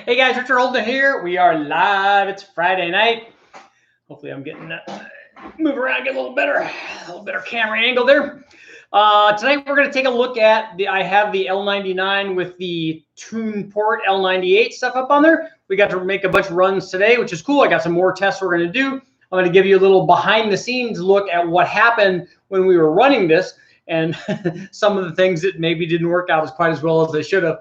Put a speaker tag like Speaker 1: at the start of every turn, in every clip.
Speaker 1: Hey guys, Richard Holden here. We are live. It's Friday night. Hopefully I'm getting that move around, get a little better camera angle there. Tonight we're going to take a look at I have the L99 with the tune port L98 stuff up on there. We got to make a bunch of runs today, which is cool. I got some more tests we're going to do. I'm going to give you a little behind the scenes look at what happened when we were running this and some of the things that maybe didn't work out quite as well as they should have.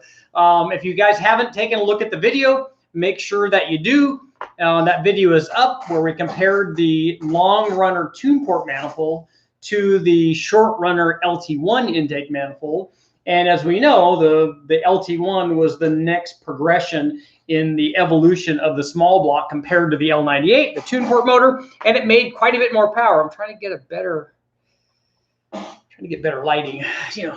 Speaker 1: If you guys haven't taken a look at the video, make sure that you do. That video is up where we compared the long runner tune port manifold to the short runner LT1 intake manifold. And as we know, the LT1 was the next progression in the evolution of the small block compared to the L98, the tune port motor, and it made quite a bit more power. I'm trying to get better lighting. You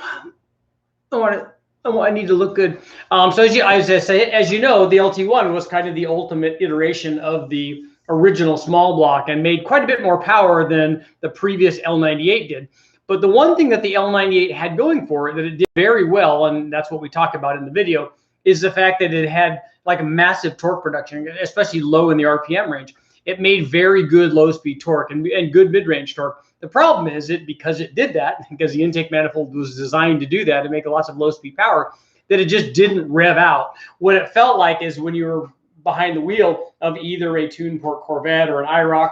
Speaker 1: know, I need to look good. So as you know, the LT1 was kind of the ultimate iteration of the original small block and made quite a bit more power than the previous L98 did. But the one thing that the L98 had going for it that it did very well, and that's what we talk about in the video, is the fact that it had like a massive torque production, especially low in the RPM range. It made very good low-speed torque and good mid-range torque. The problem is because it did that, because the intake manifold was designed to do that, to make lots of low-speed power, that it just didn't rev out. What it felt like is when you were behind the wheel of either a tune port Corvette or an IROC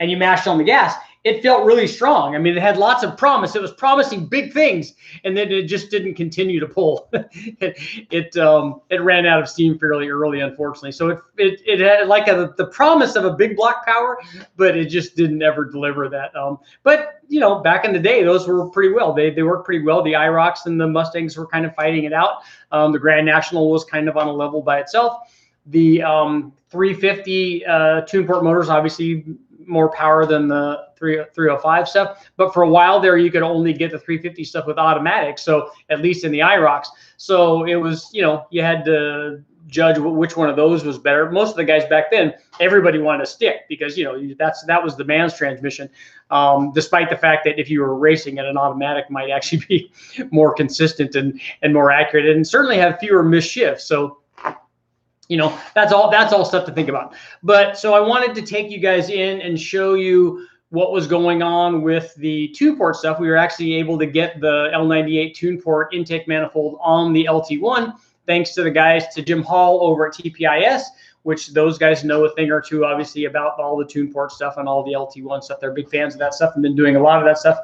Speaker 1: and you mashed on the gas, it felt really strong. I mean, it had lots of promise. It was promising big things, and then it just didn't continue to pull. It ran out of steam fairly early, unfortunately. So it had like the promise of a big block power, but it just didn't ever deliver that. But you know, back in the day, those were pretty well. They worked pretty well. The IROCs and the Mustangs were kind of fighting it out. The Grand National was kind of on a level by itself. The 350 tune port motors, obviously more power than the 305 stuff, but for a while there you could only get the 350 stuff with automatic, so at least in the IROCs. So it was, you know, you had to judge which one of those was better. Most of the guys back then, everybody wanted a stick because, you know, that was the man's transmission, despite the fact that if you were racing at an automatic might actually be more consistent and more accurate and certainly have fewer missed shifts. So you know, that's all stuff to think about. But so I wanted to take you guys in and show you what was going on with the tune port stuff. We were actually able to get the L98 tune port intake manifold on the LT1, thanks to the guys, to Jim Hall over at TPIS, which those guys know a thing or two, obviously, about all the tune port stuff and all the LT1 stuff. They're big fans of that stuff and been doing a lot of that stuff.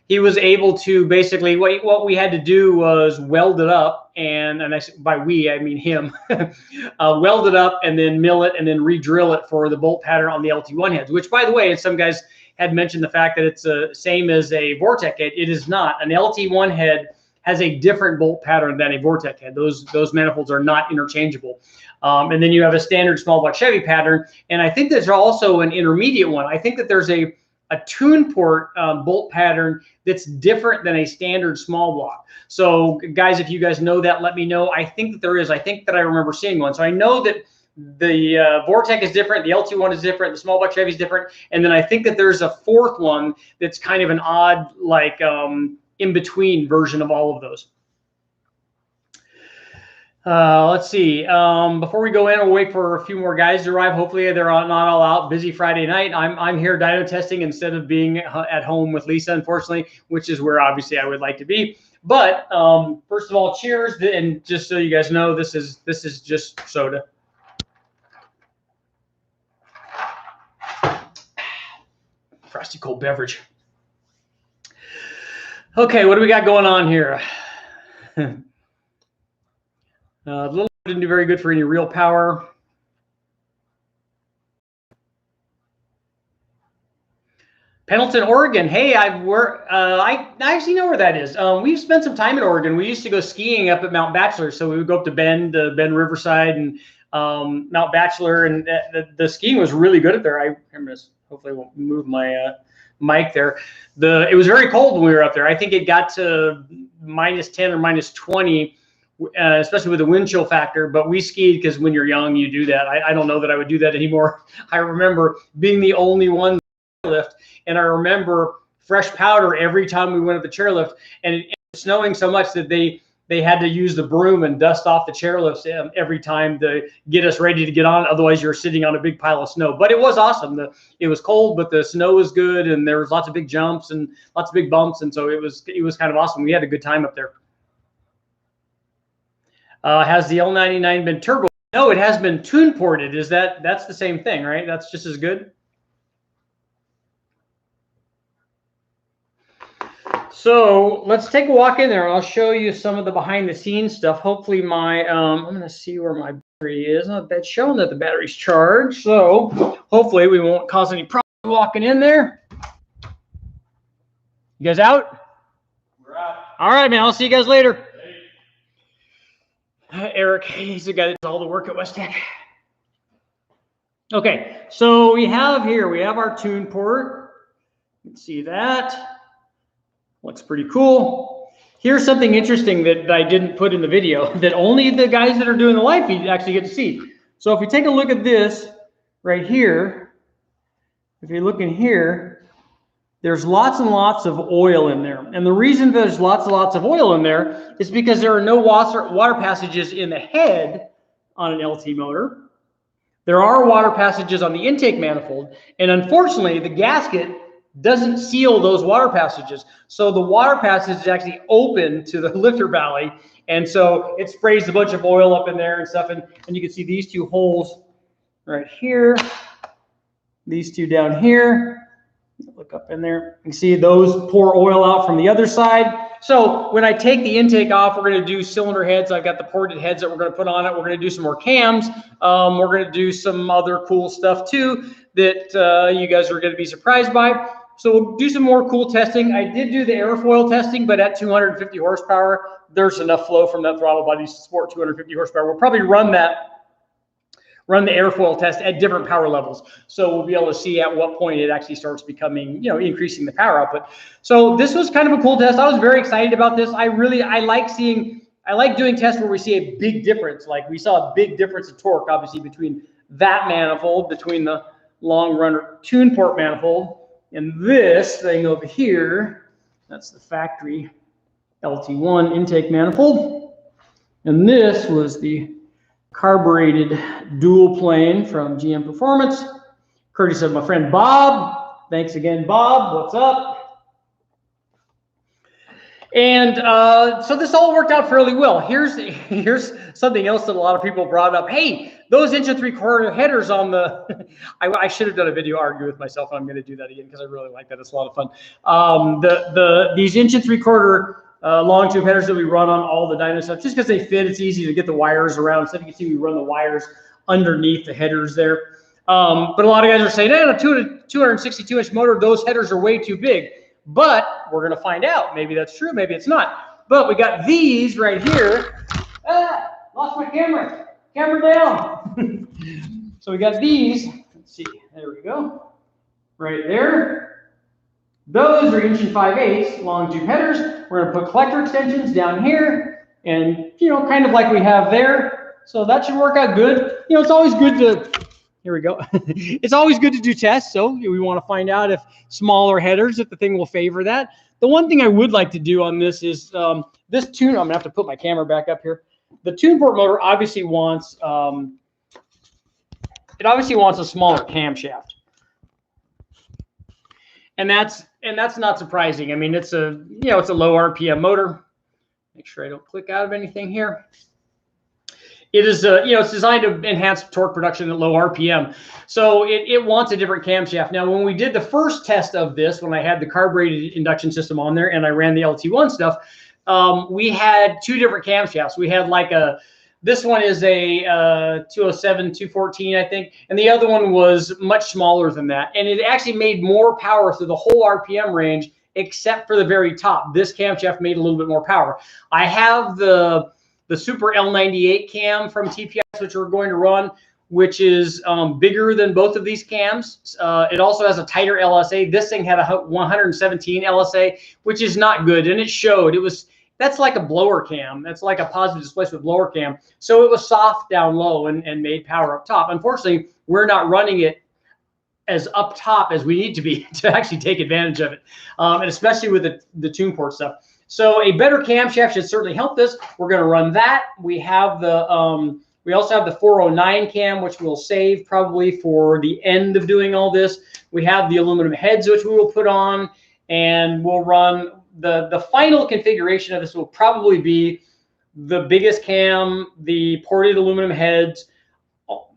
Speaker 1: He was able to basically, what we had to do was weld it up, and by we, I mean him, weld it up and then mill it and then re-drill it for the bolt pattern on the LT1 heads, which, by the way, some guys had mentioned the fact that it's the same as a Vortec head. It is not. An LT1 head has a different bolt pattern than a Vortec head. Those manifolds are not interchangeable. And then you have a standard small block Chevy pattern, and I think there's also an intermediate one. I think that there's a tune port bolt pattern that's different than a standard small block. So guys, if you guys know that, let me know. I think that there is. I think that I remember seeing one. So I know that the Vortec is different, the LT1 is different, the small block Chevy is different, and then I think that there's a fourth one that's kind of an odd, like in-between version of all of those. Let's see. Before we go in, we'll wait for a few more guys to arrive. Hopefully they're not all out. Busy Friday night. I'm here dyno testing instead of being at home with Lisa, unfortunately, which is where obviously I would like to be. But first of all, cheers. And just so you guys know, this is just soda. Frosty cold beverage. Okay, what do we got going on here? The little didn't do very good for any real power. Pendleton, Oregon. Hey, I actually know where that is. We've spent some time in Oregon. We used to go skiing up at Mount Bachelor, so we would go up to Bend Riverside, and Mount Bachelor, and the skiing was really good up there. Hopefully I won't move my mic there. It was very cold when we were up there. I think it got to -10 or -20. Especially with the wind chill factor, but we skied because when you're young, you do that. I don't know that I would do that anymore. I remember being the only one lift, and I remember fresh powder every time we went up the chairlift, and it snowing so much that they they had to use the broom and dust off the chairlifts every time to get us ready to get on. Otherwise, you're sitting on a big pile of snow. But it was awesome. It was cold, but the snow was good, and there was lots of big jumps and lots of big bumps, and so it was kind of awesome. We had a good time up there. Has the L99 been turbo? No, it has been tune ported. That's the same thing, right? That's just as good. So let's take a walk in there. I'll show you some of the behind the scenes stuff. Hopefully my, I'm going to see where my battery is. That's showing that the battery's charged. So hopefully we won't cause any problems walking in there. You guys out?
Speaker 2: We're out.
Speaker 1: All right, man. I'll see you guys later. Eric, he's the guy that does all the work at West Tech. Okay, so we have our tune port. You can see that. Looks pretty cool. Here's something interesting that I didn't put in the video that only the guys that are doing the live feed actually get to see. So if you take a look at this right here, if you look in here, there's lots and lots of oil in there. And the reason there's lots and lots of oil in there is because there are no water passages in the head on an LT motor. There are water passages on the intake manifold. And unfortunately, the gasket doesn't seal those water passages. So the water passage is actually open to the lifter valley. And so it sprays a bunch of oil up in there and stuff. And you can see these two holes right here, these two down here. Look up in there. You can see those pour oil out from the other side. So when I take the intake off, we're going to do cylinder heads. I've got the ported heads that we're going to put on it. We're going to do some more cams. We're going to do some other cool stuff too that you guys are going to be surprised by. So we'll do some more cool testing. I did do the airfoil testing, but at 250 horsepower, there's enough flow from that throttle body to support 250 horsepower. We'll probably run the airfoil test at different power levels. So we'll be able to see at what point it actually starts becoming, increasing the power output. So this was kind of a cool test. I was very excited about this. I like doing tests where we see a big difference. Like we saw a big difference in torque, obviously, between that manifold, between the long runner tune port manifold, and this thing over here. That's the factory LT1 intake manifold. And this was the carbureted dual plane from GM Performance, courtesy of my friend Bob. Thanks again, Bob. What's up? And so this all worked out fairly well. Here's something else that a lot of people brought up. Hey, those 1 3/4 headers on the I should have done a video argue with myself, and I'm going to do that again because I really like that. It's a lot of fun. These 1 3/4 long tube headers that we run on all the Dino stuff, just because they fit, it's easy to get the wires around. So you can see we run the wires underneath the headers there. But a lot of guys are saying, a 262-inch motor, those headers are way too big. But we're going to find out. Maybe that's true, maybe it's not. But we got these right here. Lost my camera. Camera down. So we got these. Let's see. There we go. Right there. Those are 1 5/8 long tube headers. We're going to put collector extensions down here, and kind of like we have there. So that should work out good. It's always good to. Here we go. It's always good to do tests. So we want to find out if smaller headers, if the thing will favor that. The one thing I would like to do on this is this tune. I'm gonna have to put my camera back up here. The tune port motor obviously wants a smaller camshaft. And that's not surprising. I mean, it's a low RPM motor. Make sure I don't click out of anything here. It is it's designed to enhance torque production at low RPM. So it wants a different camshaft. Now, when we did the first test of this, when I had the carbureted induction system on there and I ran the LT1 stuff, we had two different camshafts. We had this one is a 207, 214, I think. And the other one was much smaller than that. And it actually made more power through the whole RPM range, except for the very top. This camshaft made a little bit more power. I have the Supra L98 cam from TPS, which we're going to run, which is bigger than both of these cams. It also has a tighter LSA. This thing had a 117 LSA, which is not good. And it showed. That's like a blower cam. That's like a positive displacement blower cam. So it was soft down low and made power up top. Unfortunately, we're not running it as up top as we need to be to actually take advantage of it, and especially with the tune port stuff. So a better camshaft should certainly help this. We're going to run that. We have the we also have the 409 cam, which we'll save probably for the end of doing all this. We have the aluminum heads, which we will put on, and we'll run the final configuration of this will probably be the biggest cam, the ported aluminum heads.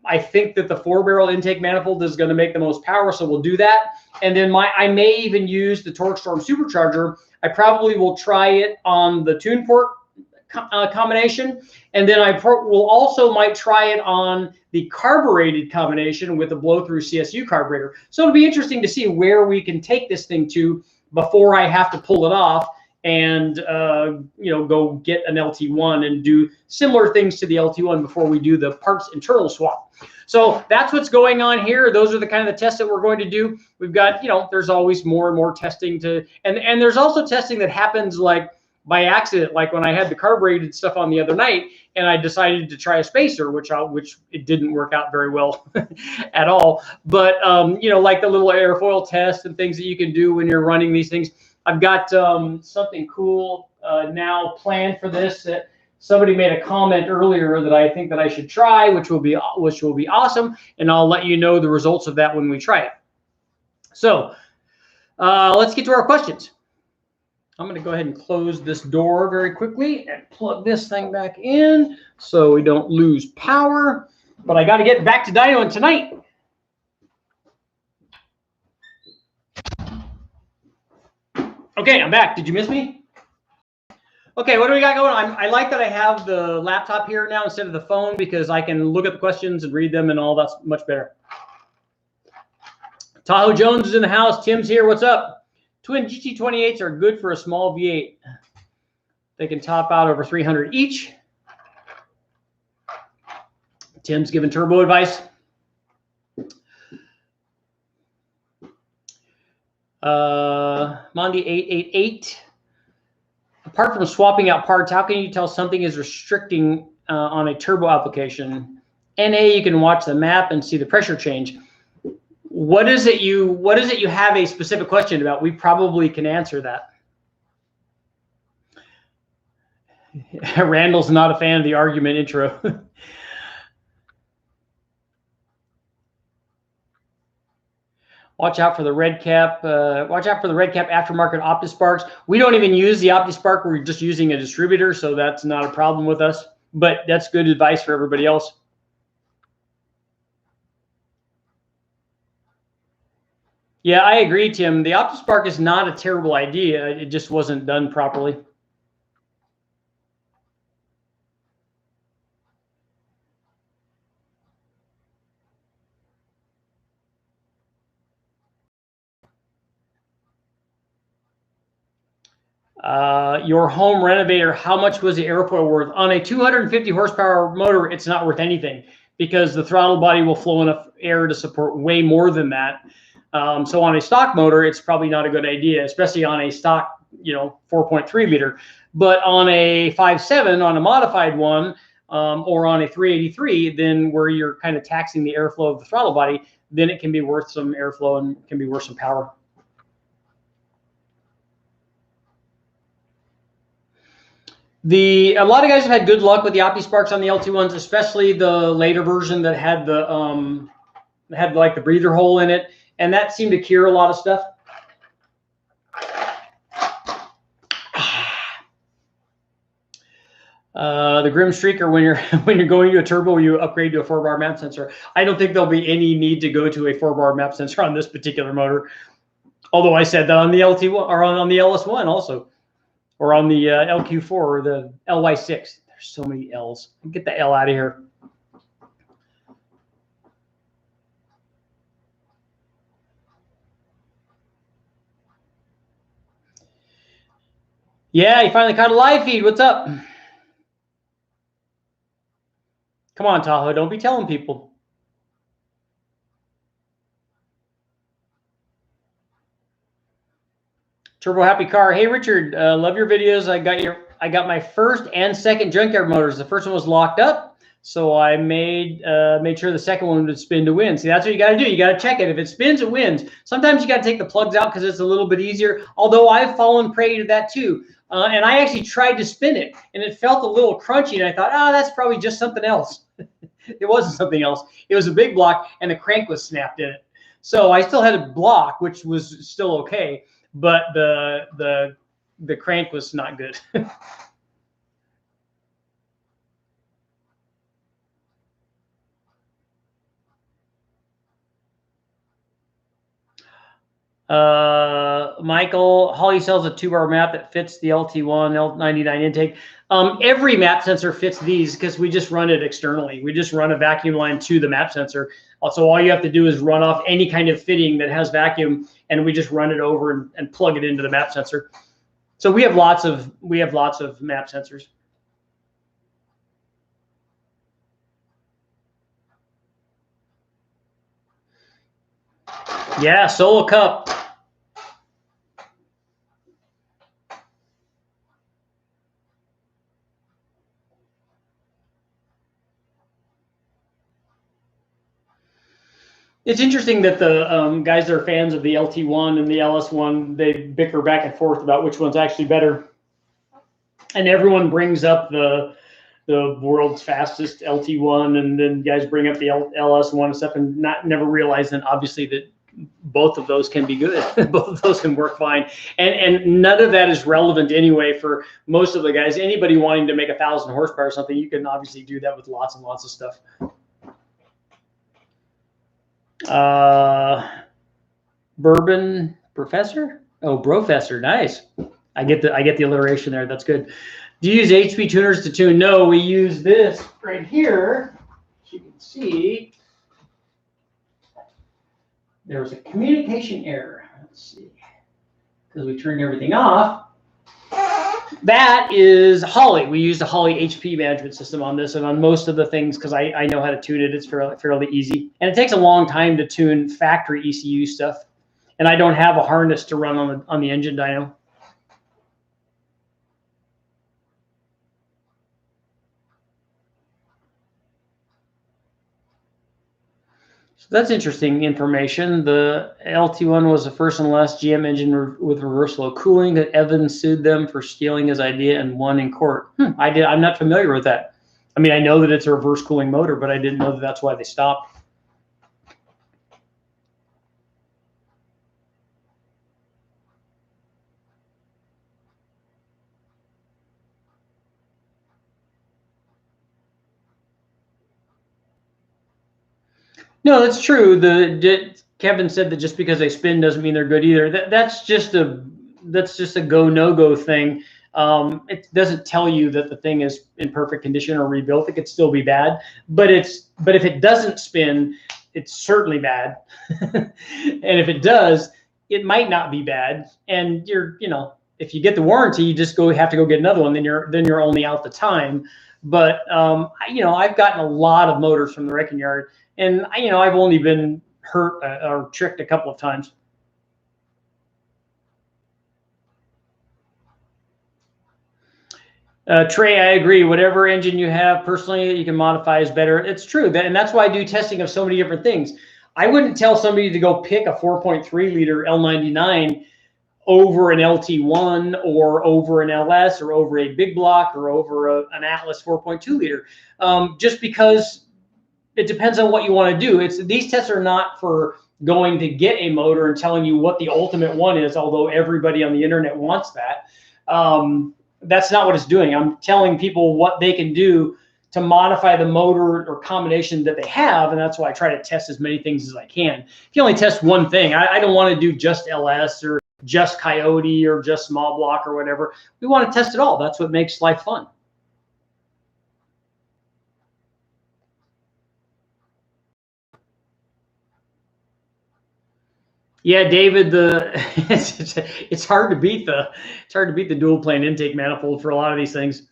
Speaker 1: I think that the 4-barrel intake manifold is going to make the most power, so we'll do that. And then I may even use the Torque Storm supercharger. I probably will try it on the tune port combination, and then will also might try it on the carbureted combination with the blow-through CSU carburetor. So it'll be interesting to see where we can take this thing to before I have to pull it off and you know, go get an LT1 and do similar things to the LT1 before we do the parts internal swap. So that's what's going on here. Those are the kind of the tests that we're going to do. We've got, you know, there's always more and more testing to, and there's also testing that happens like by accident, like when I had the carbureted stuff on the other night and I decided to try a spacer, which it didn't work out very well at all. But, you know, like the little airfoil test and things that you can do when you're running these things. I've got something cool now planned for this that somebody made a comment earlier that I think that I should try, which will be awesome, and I'll let you know the results of that when we try it. So let's get to our questions. I'm going to go ahead and close this door very quickly and plug this thing back in so we don't lose power. But I got to get back to Dino tonight. Okay, I'm back. Did you miss me? Okay, what do we got going on? I like that I have the laptop here now instead of the phone because I can look at the questions and read them and all. That's much better. Tahoe Jones is in the house. Tim's here. What's up? Twin GT28s are good for a small V8. They can top out over 300 each. Tim's giving turbo advice. Mondi 888. Apart from swapping out parts, how can you tell something is restricting on a turbo application? NA, you can watch the map and see the pressure change. What is it you have a specific question about? We probably can answer that. Randall's not a fan of the argument intro. Watch out for the red cap. Watch out for the red cap aftermarket OptiSparks. We don't even use the OptiSpark. We're just using a distributor, so that's not a problem with us. But that's good advice for everybody else. Yeah, I agree, Tim. The OptiSpark is not a terrible idea. It just wasn't done properly. Your home renovator, how much was the airfoil worth? On a 250 horsepower motor, it's not worth anything because the throttle body will flow enough air to support way more than that. So on a stock motor, it's probably not a good idea, especially on a stock, you know, 4.3 liter. But on a 5.7, on a modified one, or on a 383, then where you're kind of taxing the airflow of the throttle body, then it can be worth some airflow and can be worth some power. A lot of guys have had good luck with the OptiSparks on the LT1s, especially the later version that had the like the breather hole in it, and that seemed to cure a lot of stuff. The Grim Streaker, when you're going to a turbo, you upgrade to a 4-bar map sensor. I don't think there'll be any need to go to a 4-bar map sensor on this particular motor. Although I said that on the LT1 or on the LS1 also. Or on the LQ4 or the LY6. There's so many L's. Get the L out of here. Yeah, you finally caught a live feed. What's up? Come on, Tahoe. Don't be telling people. Turbo Happy Car. Hey Richard, love your videos. I got my first and second junkyard motors. The first one was locked up, so I made sure the second one would spin to win. See, that's what you got to do. You got to check it. If it spins, it wins. Sometimes you got to take the plugs out because it's a little bit easier. Although I've fallen prey to that too. And I actually tried to spin it, and it felt a little crunchy, and I thought, oh, that's probably just something else. It wasn't something else. It was a big block, and the crank was snapped in it. So I still had a block, which was still okay, but the crank was not good. Michael, Holly sells a 2-bar map that fits the LT1, L99 intake. Every map sensor fits these because we just run it externally. We just run a vacuum line to the map sensor. So all you have to do is run off any kind of fitting that has vacuum, and we just run it over and plug it into the map sensor. So we have lots of map sensors. Yeah, Solo Cup. It's interesting that the guys that are fans of the LT1 and the LS1, they bicker back and forth about which one's actually better. And everyone brings up the world's fastest LT1, and then guys bring up the LS1 and stuff, and never realizing obviously that both of those can be good. Both of those can work fine, and none of that is relevant anyway for most of the guys. Anybody wanting to make 1,000 horsepower or something, you can obviously do that with lots and lots of stuff. Bourbon Professor? Oh, Brofessor, nice. I get the alliteration there. That's good. Do you use HP tuners to tune? No, we use this right here. As you can see, there was a communication error. Let's see, because we turned everything off. That is Holly. We used a Holly HP management system on this and on most of the things because I know how to tune it. It's fairly easy. And it takes a long time to tune factory ECU stuff. And I don't have a harness to run on the engine dyno. So that's interesting information. The LT1 was the first and last GM engine with reverse flow cooling that Evans sued them for stealing his idea and won in court. I'm not familiar with that. I mean, I know that it's a reverse cooling motor, but I didn't know that that's why they stopped. No, that's true. Kevin said that just because they spin doesn't mean they're good either. That's just a go no go thing. It doesn't tell you that the thing is in perfect condition or rebuilt. It could still be bad, but if it doesn't spin, it's certainly bad. And if it does, it might not be bad. And if you get the warranty, you just have to go get another one. Then you're only out the time. But I've gotten a lot of motors from the wrecking yard, and I've only been hurt or tricked a couple of times. Trey, I agree. Whatever engine you have personally that you can modify is better. It's true, and that's why I do testing of so many different things. I wouldn't tell somebody to go pick a 4.3 liter L99 over an LT1 or over an LS or over a big block or over an Atlas 4.2 liter, just because it depends on what you want to do. These tests are not for going to get a motor and telling you what the ultimate one is, although everybody on the internet wants that. That's not what it's doing. I'm telling people what they can do to modify the motor or combination that they have, and that's why I try to test as many things as I can. If you only test one thing, I don't want to do just LS or just Coyote or just small block or whatever. We want to test it all. That's what makes life fun. Yeah, David, it's hard to beat the dual plane intake manifold for a lot of these things.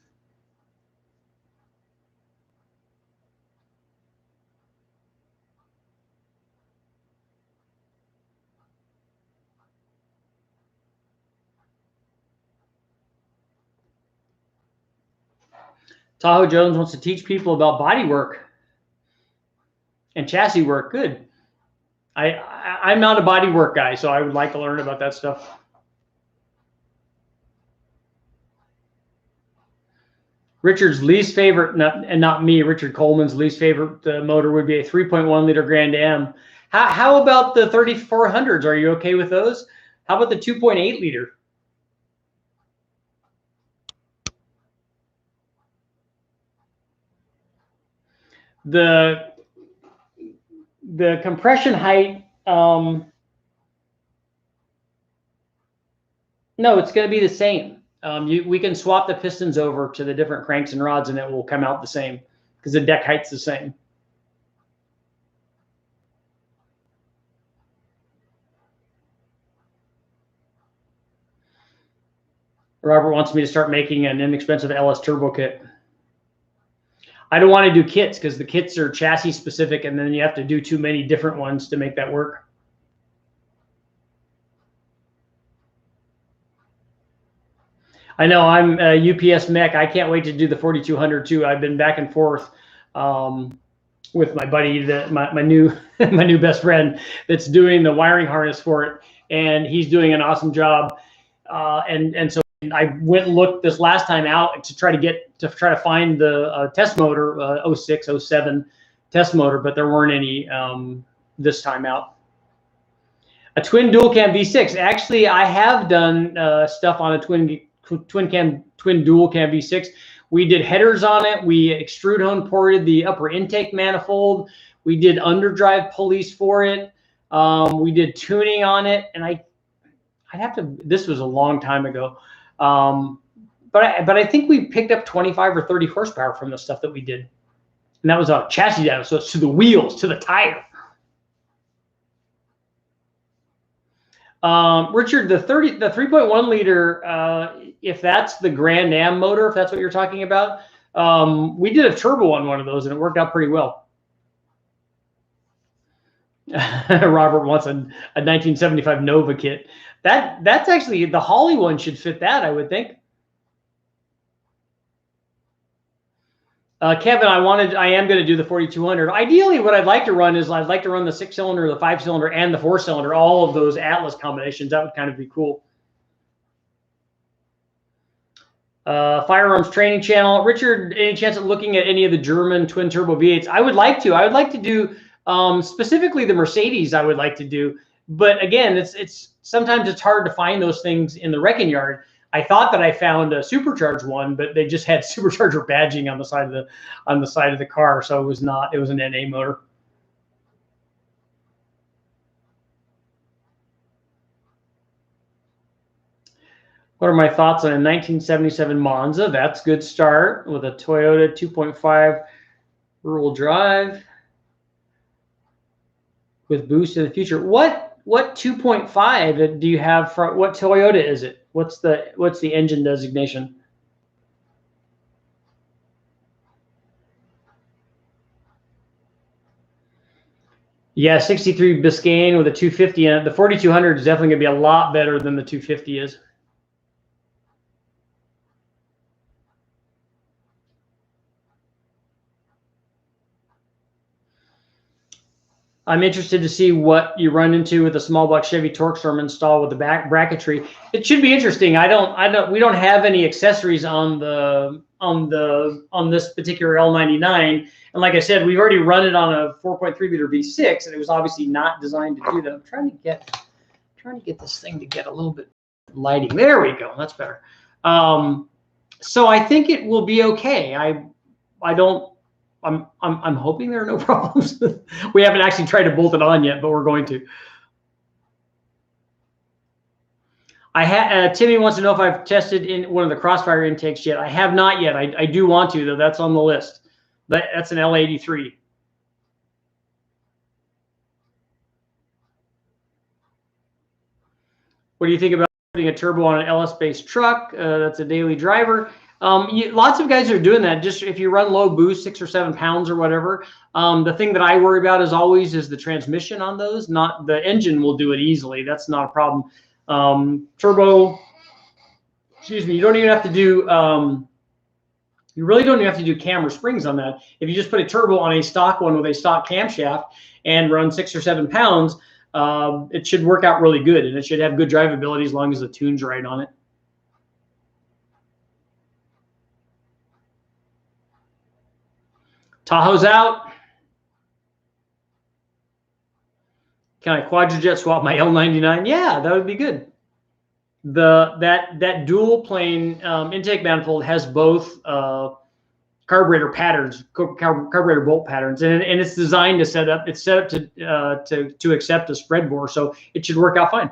Speaker 1: Tahoe Jones wants to teach people about body work and chassis work. Good. I'm not a body work guy, so I would like to learn about that stuff. Richard's least favorite, and not me, Richard Coleman's least favorite motor would be a 3.1 liter Grand Am. How about the 3400s? Are you okay with those? How about the 2.8 liter? The compression height, no, it's going to be the same. We can swap the pistons over to the different cranks and rods, and it will come out the same because the deck height's the same. Robert wants me to start making an inexpensive LS turbo kit. I don't want to do kits because the kits are chassis specific, and then you have to do too many different ones to make that work. I know, I'm a UPS mech. I can't wait to do the 4200 too. I've been back and forth with my buddy, my new my new best friend that's doing the wiring harness for it, and he's doing an awesome job. And so I went and looked this last time out to try to find the test motor, 06, 07 test motor, but there weren't any this time out. A twin dual cam V6. Actually, I have done stuff on a twin dual cam V6. We did headers on it. We extrude hone ported the upper intake manifold. We did underdrive pulleys for it. We did tuning on it, and I'd have to. This was a long time ago, but I think we picked up 25 or 30 horsepower from the stuff that we did, and that was on chassis data. So it's to the wheels, to the tire. Richard, the 3.1 liter, if that's the Grand Am motor, if that's what you're talking about, we did a turbo on one of those and it worked out pretty well. Robert wants a 1975 Nova kit. That's actually, the Holly one should fit that, I would think. Kevin, I am going to do the 4200. Ideally, what I'd like to run is I'd like to run the 6-cylinder, the 5-cylinder, and the 4-cylinder, all of those Atlas combinations. That would kind of be cool. Firearms training channel. Richard, any chance of looking at any of the German twin turbo V8s? I would like to. I would like to do specifically the Mercedes. I would like to do, but again, it's sometimes it's hard to find those things in the wrecking yard. I thought that I found a supercharged one, but they just had supercharger badging on the side of the car, so it was not. It was an NA motor. What are my thoughts on a 1977 Monza? That's a good start with a Toyota 2.5 rear-wheel drive with boost in the future. What 2.5 do you have for what Toyota is it? What's the engine designation? Yeah, 63 Biscayne with a 250 in it. The 4200 is definitely going to be a lot better than the 250 is. I'm interested to see what you run into with a small block Chevy torque storm install with the back bracketry. It should be interesting. We don't have any accessories on this particular L99. And like I said, we've already run it on a 4.3 liter V6, and it was obviously not designed to do that. I'm trying to get this thing to get a little bit lighting. There we go. That's better. So I think it will be okay. I'm hoping there are no problems. We haven't actually tried to bolt it on yet, but we're going to. Timmy wants to know if I've tested in one of the Crossfire intakes yet. I have not yet. I do want to, though. That's on the list. That's an L83. What do you think about putting a turbo on an LS-based truck? That's a daily driver. Lots of guys are doing that. Just if you run low boost, 6 or 7 pounds or whatever. The thing that I worry about is the transmission on those. Not the engine will do it easily. That's not a problem. Turbo, excuse me. You don't even have to do. You really don't even have to do cam or springs on that. If you just put a turbo on a stock one with a stock camshaft and run 6 or 7 pounds, it should work out really good, and it should have good drivability as long as the tune's right on it. Tahoe's out. Can I quadrijet swap my L99? Yeah, that would be good. That dual plane intake manifold has both carburetor patterns, carburetor bolt patterns, and it's designed to set up. It's set up to accept a spread bore, so it should work out fine.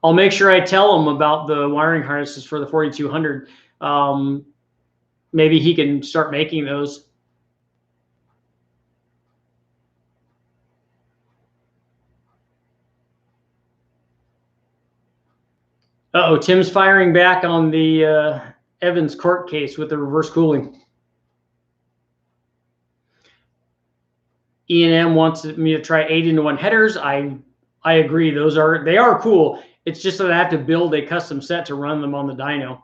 Speaker 1: I'll make sure I tell him about the wiring harnesses for the 4200. Maybe he can start making those. Uh-oh, Tim's firing back on the Evans court case with the reverse cooling. E&M wants me to try 8-into-1 headers. I agree. They are cool. It's just that I have to build a custom set to run them on the dyno.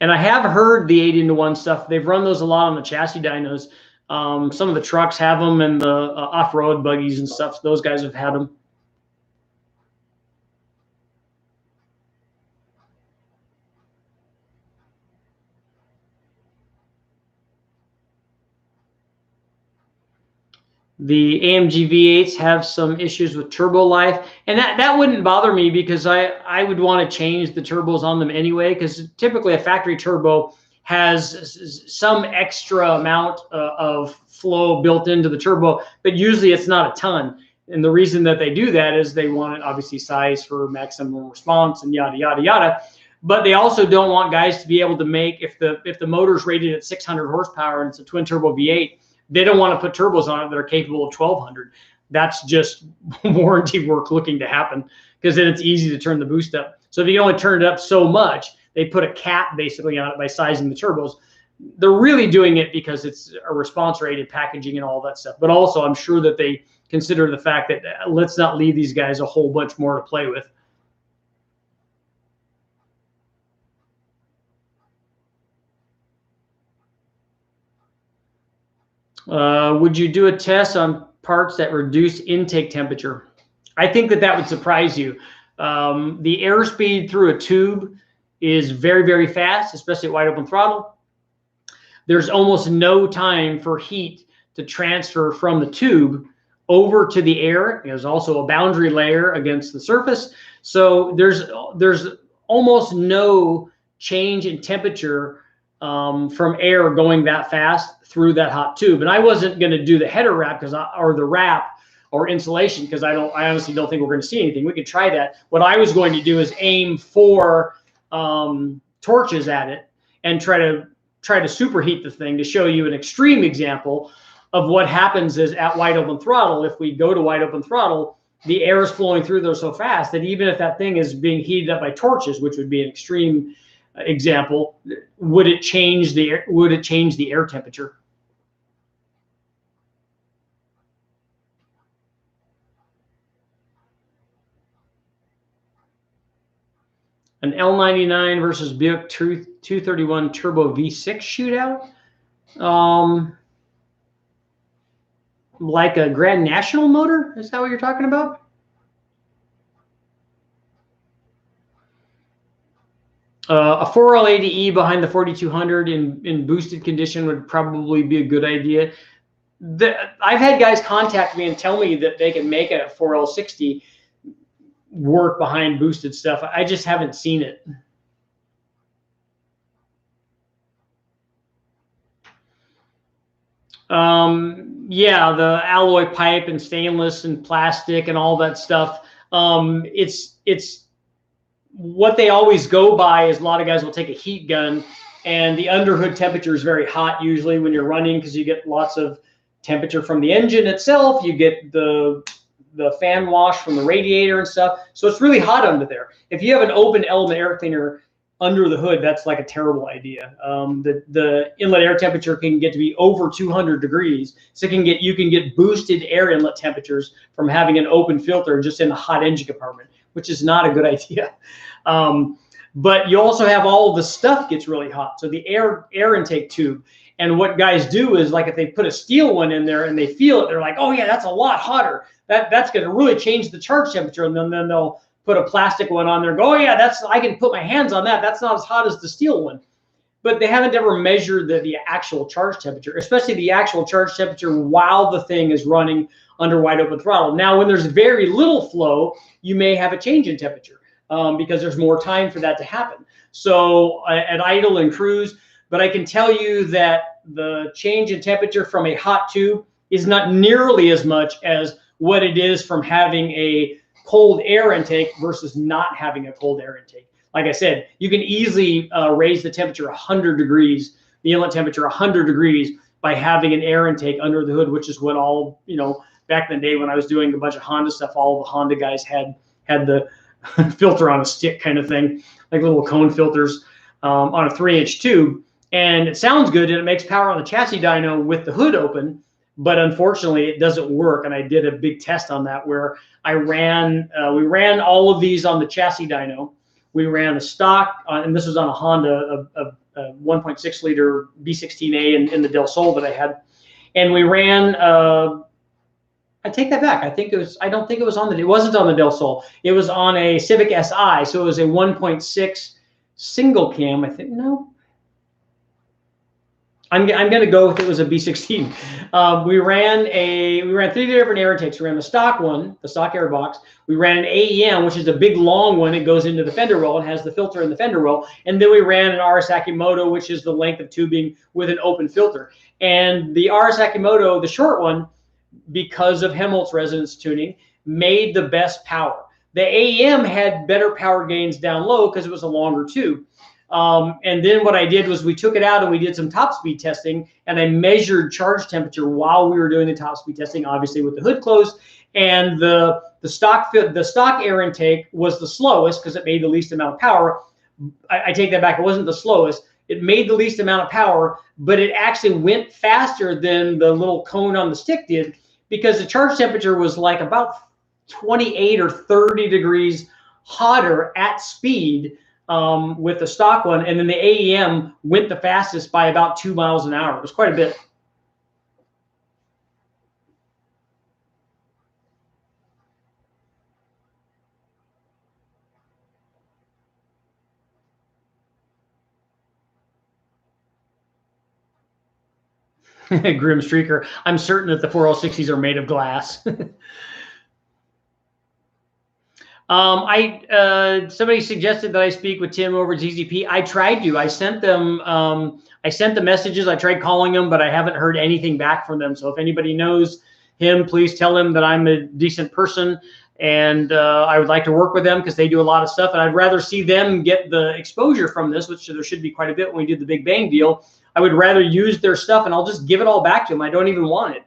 Speaker 1: And I have heard the 8-into-1 stuff. They've run those a lot on the chassis dynos. Some of the trucks have them, and the off-road buggies and stuff. Those guys have had them. The AMG V8s have some issues with turbo life, and that wouldn't bother me because I would want to change the turbos on them anyway, because typically a factory turbo has some extra amount of flow built into the turbo, but usually it's not a ton. And the reason that they do that is they want, obviously, size for maximum response and yada, yada, yada. But they also don't want guys to be able to make, if the motor's rated at 600 horsepower and it's a twin turbo V8, they don't want to put turbos on it that are capable of 1200. That's just warranty work looking to happen, because then it's easy to turn the boost up. So if you only turn it up so much, they put a cap basically on it by sizing the turbos. They're really doing it because it's a response rated packaging and all that stuff. But also, I'm sure that they consider the fact that let's not leave these guys a whole bunch more to play with. Would you do a test on parts that reduce intake temperature? I think that would surprise you. The airspeed through a tube is very, very fast, especially at wide open throttle. There's almost no time for heat to transfer from the tube over to the air. There's also a boundary layer against the surface. So there's almost no change in temperature from air going that fast through that hot tube. And I wasn't going to do the header wrap or the wrap or insulation, because I honestly don't think we're going to see anything. We could try that. What I was going to do is aim 4 torches at it and try to superheat the thing to show you an extreme example of what happens is at wide open throttle. If we go to wide open throttle, the air is flowing through there so fast that even if that thing is being heated up by torches, which would be an extreme example, would it change the air temperature? An L99 versus Buick 231 Turbo V6 shootout? Like a Grand National motor? Is that what you're talking about? A 4L80E behind the 4200 in boosted condition would probably be a good idea. I've had guys contact me and tell me that they can make a 4L60 work behind boosted stuff. I just haven't seen it. Yeah, the alloy pipe and stainless and plastic and all that stuff. It's what they always go by is a lot of guys will take a heat gun, and the underhood temperature is very hot usually when you're running, because you get lots of temperature from the engine itself. You get the fan wash from the radiator and stuff. So it's really hot under there. If you have an open element air cleaner under the hood, that's like a terrible idea. The inlet air temperature can get to be over 200 degrees. So you can get boosted air inlet temperatures from having an open filter just in the hot engine compartment, which is not a good idea. But you also have all of the stuff gets really hot. So the air intake tube. And what guys do is, like, if they put a steel one in there and they feel it, they're like, oh yeah, that's a lot hotter. that's going to really change the charge temperature. And then they'll put a plastic one on there and go, oh yeah, I can put my hands on that. That's not as hot as the steel one. But they haven't ever measured the actual charge temperature, especially the actual charge temperature while the thing is running under wide open throttle. Now, when there's very little flow, you may have a change in temperature because there's more time for that to happen. So at idle and cruise, but I can tell you that the change in temperature from a hot tube is not nearly as much as what it is from having a cold air intake versus not having a cold air intake. Like I said, you can easily raise the temperature 100 degrees, the inlet temperature 100 degrees by having an air intake under the hood, which is what all, back in the day when I was doing a bunch of Honda stuff, all the Honda guys had the filter on a stick kind of thing, like little cone filters on a 3-inch tube. And it sounds good and it makes power on the chassis dyno with the hood open, but unfortunately it doesn't work. And I did a big test on that where we ran all of these on the chassis dyno. We ran a stock, and this was on a Honda, a 1.6 liter B16A in the Del Sol that I had. And we ran, I take that back. I don't think it was it wasn't on the Del Sol. It was on a Civic Si. So it was a 1.6 single cam, I think. No. I'm going to go with it was a B16. We ran 3 different air intakes. We ran the stock one, the stock air box. We ran an AEM, which is a big long one. It goes into the fender well and has the filter in the fender well. And then we ran an RS Akimoto, which is the length of tubing with an open filter. And the RS Akimoto, the short one, because of Helmholtz resonance tuning, made the best power. The AEM had better power gains down low because it was a longer tube. And then what I did was we took it out and we did some top speed testing, and I measured charge temperature while we were doing the top speed testing, obviously with the hood closed. And the stock air intake was the slowest because it made the least amount of power. I take that back. It wasn't the slowest. It made the least amount of power, but it actually went faster than the little cone on the stick did because the charge temperature was like about 28 or 30 degrees hotter at speed with the stock one, and then the AEM went the fastest by about 2 miles an hour. It was quite a bit. Grim Streaker. I'm certain that the 4L60s are made of glass. Somebody suggested that I speak with Tim over at ZZP. I tried to. I sent them. I sent the messages. I tried calling them, but I haven't heard anything back from them. So if anybody knows him, please tell him that I'm a decent person and I would like to work with them because they do a lot of stuff. And I'd rather see them get the exposure from this, which there should be quite a bit when we did the Big Bang deal. I would rather use their stuff and I'll just give it all back to them. I don't even want it.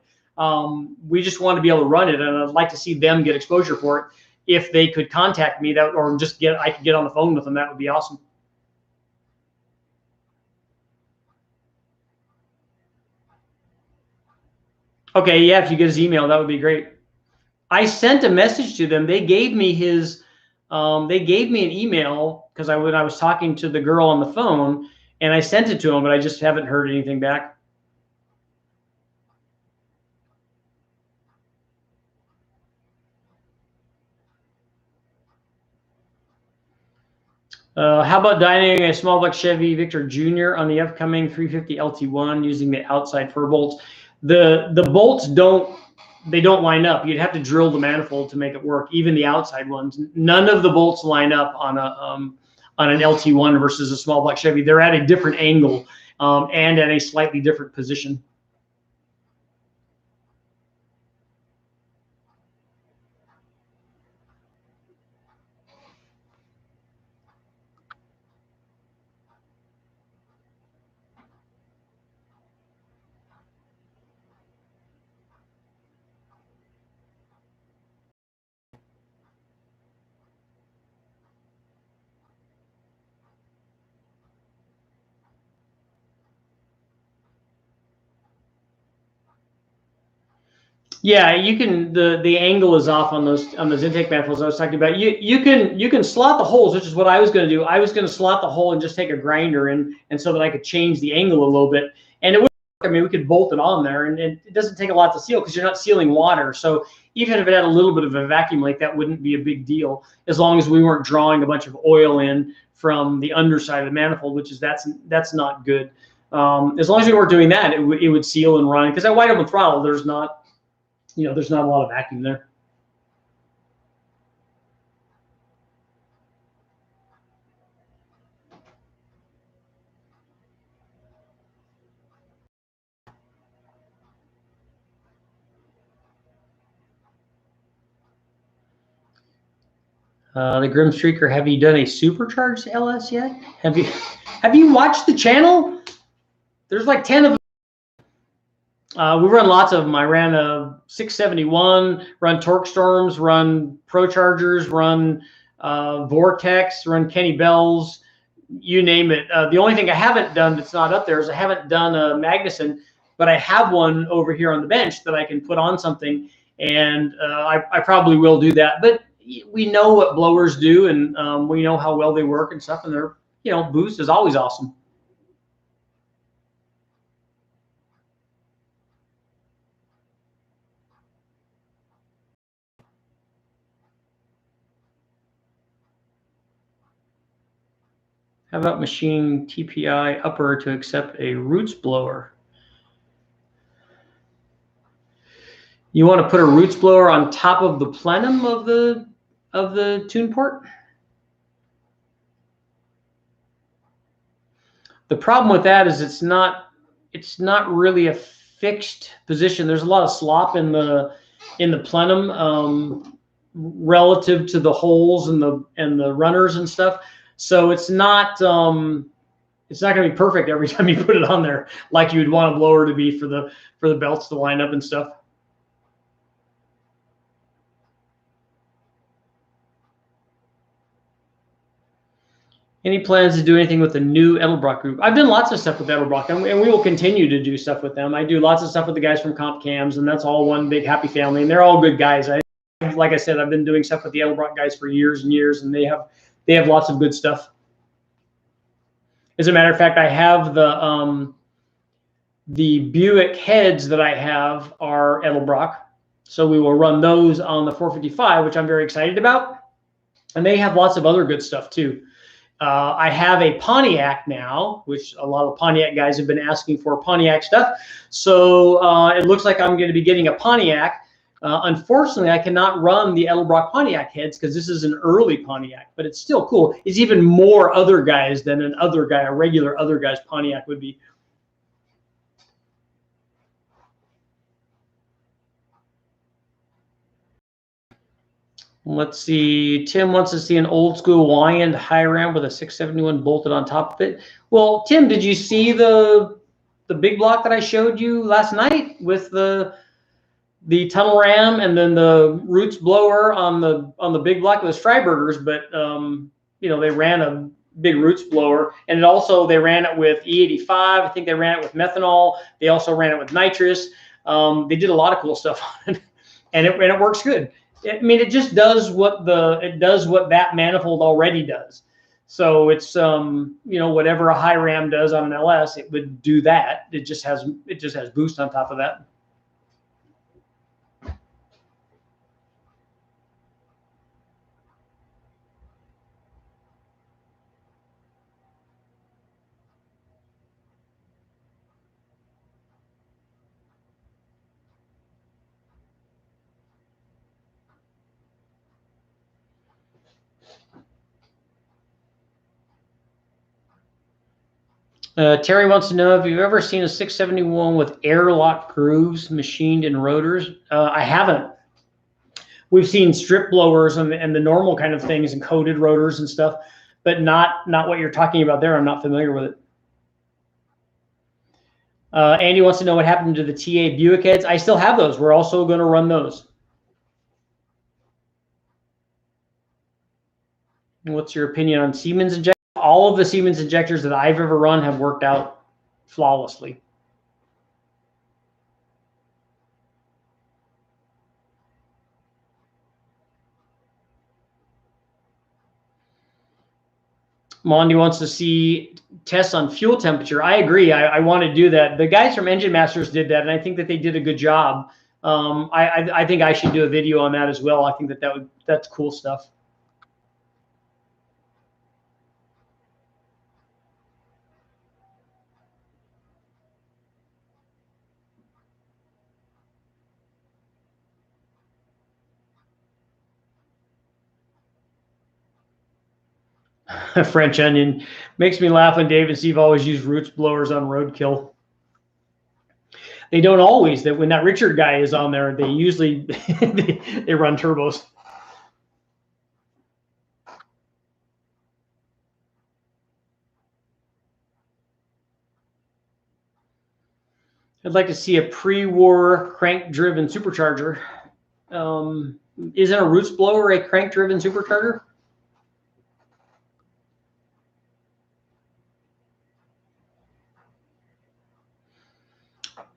Speaker 1: We just want to be able to run it, and I'd like to see them get exposure for it. If they could contact me, that, or just I could get on the phone with them, that would be awesome. Okay, yeah, if you get his email, that would be great. I sent a message to them. They gave me his, they gave me an email because when I was talking to the girl on the phone, and I sent it to them, but I just haven't heard anything back. How about dynoing a small block Chevy Victor Jr. on the upcoming 350 LT1 using the outside fur bolts? The bolts don't line up. You'd have to drill the manifold to make it work. Even the outside ones, none of the bolts line up on an LT1 versus a small block Chevy. They're at a different angle and at a slightly different position. Yeah, you can. The angle is off on those intake manifolds I was talking about. You can slot the holes, which is what I was going to do. I was going to slot the hole and just take a grinder and so that I could change the angle a little bit, and it would I mean, we could bolt it on there, and it doesn't take a lot to seal because you're not sealing water. So even if it had a little bit of a vacuum leak, that wouldn't be a big deal as long as we weren't drawing a bunch of oil in from the underside of the manifold, which is that's not good. As long as we weren't doing that, it would seal and run. Because that wide open throttle, there's not a lot of vacuum there. The Grim Streaker, have you done a supercharged LS yet? Have you watched the channel? There's like 10 of them. We run lots of them. I ran a 671, run Torque Storms, run Pro Chargers, run Vortex, run Kenny Bells, you name it. The only thing I haven't done that's not up there is I haven't done a Magnuson, but I have one over here on the bench that I can put on something, and I probably will do that. But we know what blowers do, and we know how well they work and stuff, and they're, boost is always awesome. How about machine TPI upper to accept a roots blower? You want to put a roots blower on top of the plenum of the tune port? The problem with that is it's not really a fixed position. There's a lot of slop in the plenum relative to the holes and the runners and stuff. So it's not going to be perfect every time you put it on there, like you would want a blower to be for the belts to line up and stuff. Any plans to do anything with the new Edelbrock group? I've done lots of stuff with Edelbrock, and we will continue to do stuff with them. I do lots of stuff with the guys from Comp Cams, and that's all one big happy family, and they're all good guys. Like I said, I've been doing stuff with the Edelbrock guys for years and years, and they have lots of good stuff. As a matter of fact, I have the Buick heads that I have are Edelbrock, so we will run those on the 455, which I'm very excited about, and they have lots of other good stuff too. I have a Pontiac now, which a lot of Pontiac guys have been asking for Pontiac stuff. So it looks like I'm going to be getting a Pontiac. Unfortunately, I cannot run the Edelbrock Pontiac heads because this is an early Pontiac, but it's still cool. It's even more other guys than a regular other guy's Pontiac would be. Let's see. Tim wants to see an old school Wyand high ram with a 671 bolted on top of it. Well, Tim, did you see the big block that I showed you last night with the tunnel ram and then the roots blower on the big block? It was Freiberger's, but they ran a big roots blower, and they ran it with E85. I think they ran it with methanol. They also ran it with nitrous. They did a lot of cool stuff on it, and it works good. I mean, it just does what that manifold already does. So it's whatever a high ram does on an LS, it would do that. It just has boost on top of that. Terry wants to know if you've ever seen a 671 with airlock grooves machined in rotors. I haven't. We've seen strip blowers and the normal kind of things and coated rotors and stuff, but not what you're talking about there. I'm not familiar with it. Andy wants to know what happened to the TA Buick heads. I still have those. We're also going to run those. What's your opinion on Siemens injectors? All of the Siemens injectors that I've ever run have worked out flawlessly. Mondi wants to see tests on fuel temperature. I agree. I want to do that. The guys from Engine Masters did that, and I think that they did a good job. I think I should do a video on that as well. I think that's cool stuff. French onion makes me laugh when Dave and Steve always use roots blowers on roadkill. They don't always. That when that Richard guy is on there, they usually they run turbos. I'd like to see a pre-war crank-driven supercharger. Isn't a roots blower a crank-driven supercharger?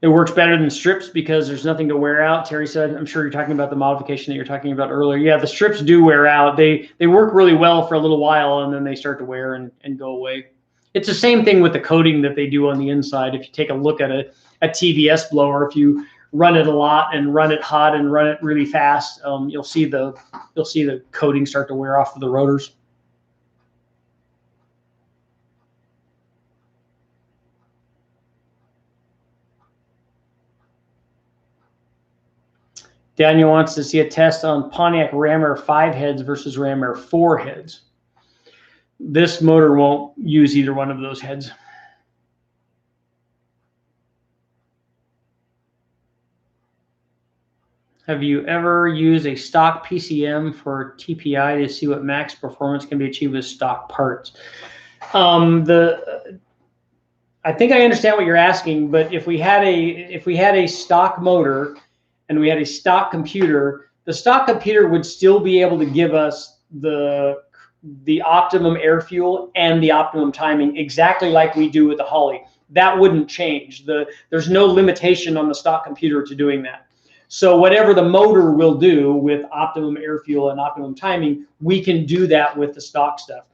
Speaker 1: It works better than strips because there's nothing to wear out. Terry said, I'm sure you're talking about the modification that you're talking about earlier. Yeah, the strips do wear out. They work really well for a little while, and then they start to wear and go away. It's the same thing with the coating that they do on the inside. If you take a look at a TVS blower, if you run it a lot and run it hot and run it really fast, you'll see the coating start to wear off of the rotors. Daniel wants to see a test on Pontiac Ram Air 5 heads versus Ram Air 4 heads. This motor won't use either one of those heads. Have you ever used a stock PCM for TPI to see what max performance can be achieved with stock parts? I think I understand what you're asking, but if we had a stock motor and we had a stock computer, the stock computer would still be able to give us the optimum air fuel and the optimum timing exactly like we do with the Holley. That wouldn't change. There's no limitation on the stock computer to doing that. So whatever the motor will do with optimum air fuel and optimum timing, we can do that with the stock stuff.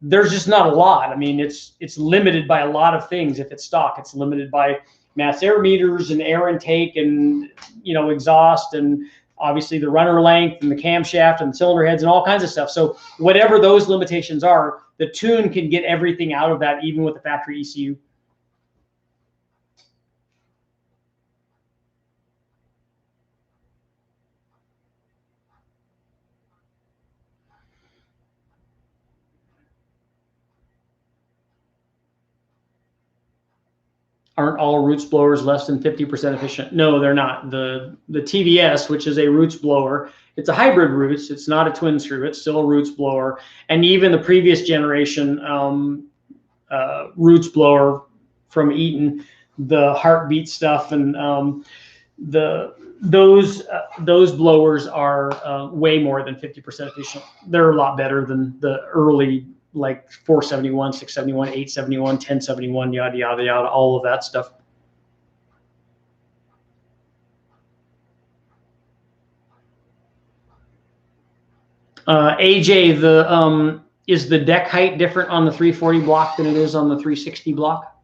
Speaker 1: There's just not a lot. I mean, it's limited by a lot of things. If it's stock, it's limited by mass air meters and air intake and, you know, exhaust and obviously the runner length and the camshaft and the cylinder heads and all kinds of stuff. So whatever those limitations are, the tune can get everything out of that, even with the factory ECU. Aren't all roots blowers less than 50% efficient? No, they're not. The TVS, which is a roots blower, it's a hybrid roots. It's not a twin screw. It's still a roots blower. And even the previous generation roots blower from Eaton, the heartbeat stuff, and those blowers are way more than 50% efficient. They're a lot better than the early, like 471, 671, 871, 1071, yada, yada, yada, all of that stuff. AJ, is the deck height different on the 340 block than it is on the 360 block?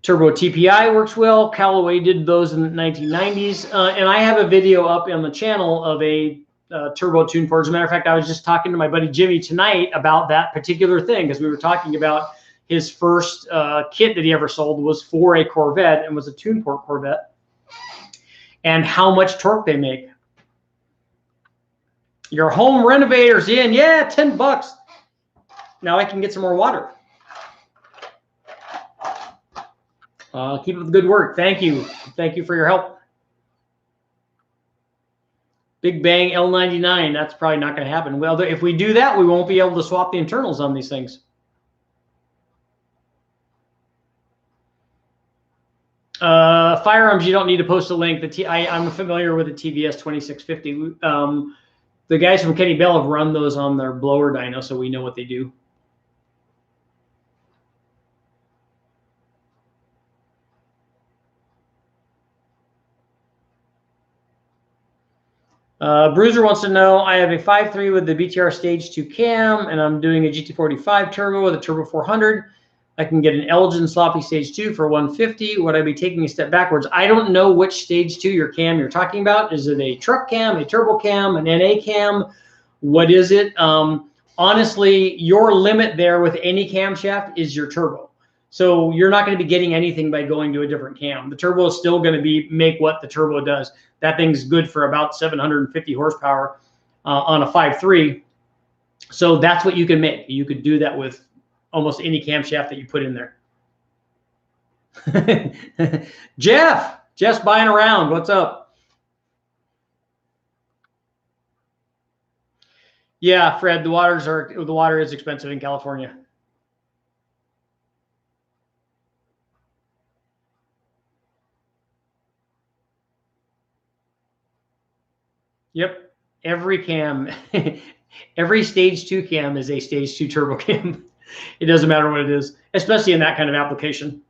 Speaker 1: Turbo TPI works well. Callaway did those in the 1990s. And I have a video up on the channel of a turbo tune port. As a matter of fact, I was just talking to my buddy Jimmy tonight about that particular thing, because we were talking about his first kit that he ever sold was for a Corvette and was a tune port Corvette, and how much torque they make. Your home renovator's in. Yeah, $10. Now I can get some more water. Keep up the good work. Thank you. Thank you for your help. Big Bang L99. That's probably not going to happen. Well, if we do that, we won't be able to swap the internals on these things. Firearms, you don't need to post a link. I'm familiar with the TVS 2650. The guys from Kenny Bell have run those on their blower dyno, so we know what they do. Bruiser wants to know, I have a 5.3 with the BTR Stage 2 cam, and I'm doing a GT45 turbo with a Turbo 400. I can get an Elgin Sloppy Stage 2 for 150. Would I be taking a step backwards? I don't know which Stage 2 your cam you're talking about. Is it a truck cam, a turbo cam, an NA cam? What is it? Honestly, your limit there with any camshaft is your turbo. So you're not going to be getting anything by going to a different cam. The turbo is still going to make what the turbo does. That thing's good for about 750 horsepower on a 5.3. So that's what you can make. You could do that with almost any camshaft that you put in there. Jeff's buying around. What's up? Yeah, Fred, the water is expensive in California. Yep. Every cam, every Stage 2 cam is a Stage 2 turbo cam. It doesn't matter what it is, especially in that kind of application.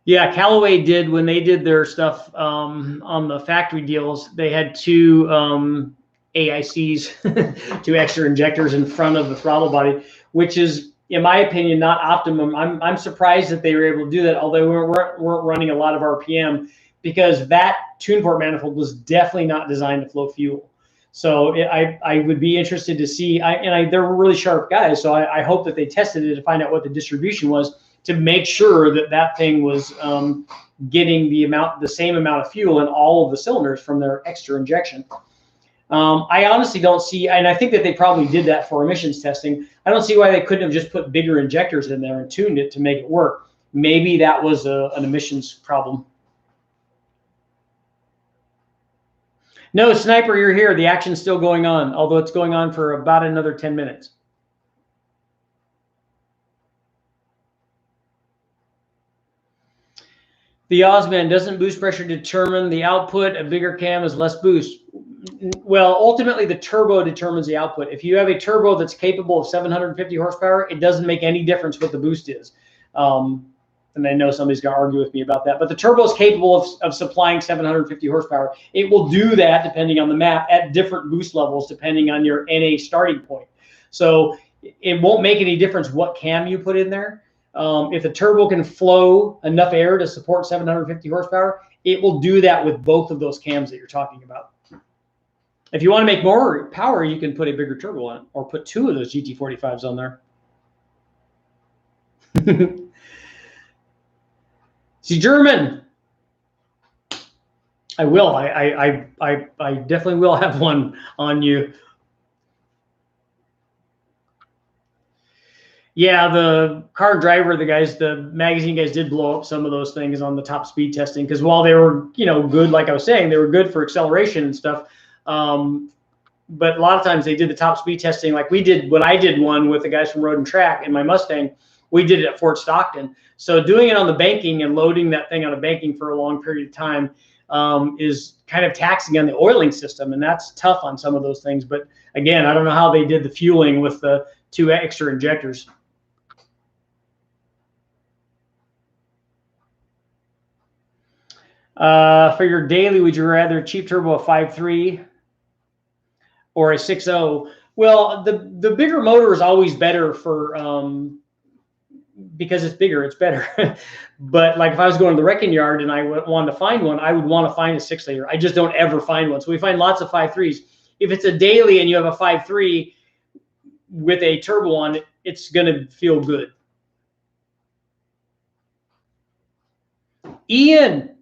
Speaker 1: Yeah, Callaway did, when they did their stuff on the factory deals, they had two AICs, two extra injectors in front of the throttle body, which is, in my opinion, not optimum. I'm surprised that they were able to do that, although we weren't running a lot of RPM, because that tune port manifold was definitely not designed to flow fuel. So I would be interested to see, they're really sharp guys, so I hope that they tested it to find out what the distribution was, to make sure that that thing was getting the same amount of fuel in all of the cylinders from their extra injection. I honestly don't see, and I think that they probably did that for emissions testing. I don't see why they couldn't have just put bigger injectors in there and tuned it to make it work. Maybe that was an emissions problem. No, Sniper, you're here. The action's still going on, although it's going on for about another 10 minutes. The Osman, doesn't boost pressure determine the output? A bigger cam is less boost. Well, ultimately, the turbo determines the output. If you have a turbo that's capable of 750 horsepower, it doesn't make any difference what the boost is. And I know somebody's going to argue with me about that. But the turbo is capable of supplying 750 horsepower. It will do that, depending on the map, at different boost levels, depending on your NA starting point. So it won't make any difference what cam you put in there. If the turbo can flow enough air to support 750 horsepower, it will do that with both of those cams that you're talking about. If you want to make more power, you can put a bigger turbo on it, or put two of those GT45s on there. See, German, I will. I definitely will have one on you. Yeah, the car driver, the magazine guys did blow up some of those things on the top speed testing, because while they were, good, like I was saying, they were good for acceleration and stuff. But a lot of times they did the top speed testing, like we did when I did one with the guys from Road and Track in my Mustang. We did it at Fort Stockton. So doing it on the banking and loading that thing on a banking for a long period of time is kind of taxing on the oiling system, and that's tough on some of those things. But again, I don't know how they did the fueling with the two extra injectors. For your daily, would you rather a cheap turbo, a 5.3 or a 6.0? Well, the bigger motor is always better for because it's bigger, it's better. But like if I was going to the wrecking yard and I wanted to find one, I would want to find a 6.0. I just don't ever find one. So we find lots of 5.3s. If it's a daily and you have a 5.3 with a turbo on it, it's going to feel good. Ian,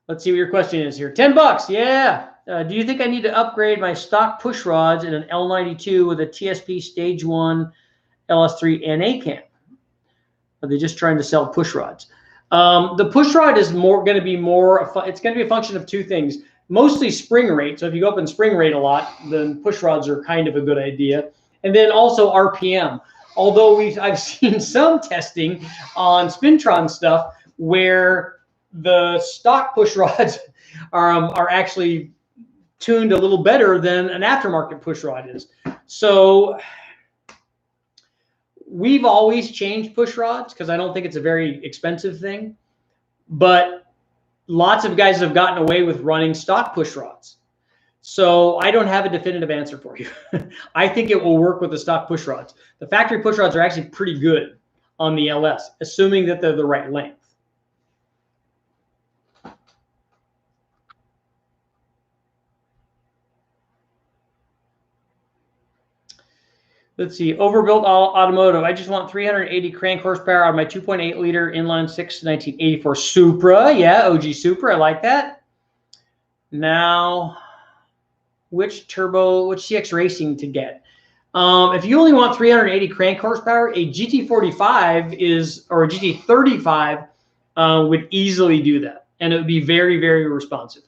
Speaker 1: let's see what your question is here. $10, yeah. Do you think I need to upgrade my stock push rods in an L92 with a TSP Stage 1 LS3 NA cam? Are they just trying to sell push rods? The push rod is going to be it's going to be a function of two things. Mostly spring rate. So if you go up in spring rate a lot, then push rods are kind of a good idea. And then also RPM. Although I've seen some testing on Spintron stuff where the stock push rods are actually tuned a little better than an aftermarket push rod is. So we've always changed push rods because I don't think it's a very expensive thing. But lots of guys have gotten away with running stock push rods. So I don't have a definitive answer for you. I think it will work with the stock push rods. The factory push rods are actually pretty good on the LS, assuming that they're the right length. Let's see, overbuilt automotive. I just want 380 crank horsepower on my 2.8 liter inline six 1984 Supra. Yeah, OG Supra. I like that. Now, which CX Racing to get? If you only want 380 crank horsepower, a GT45 or a GT35 would easily do that, and it would be very, very responsive.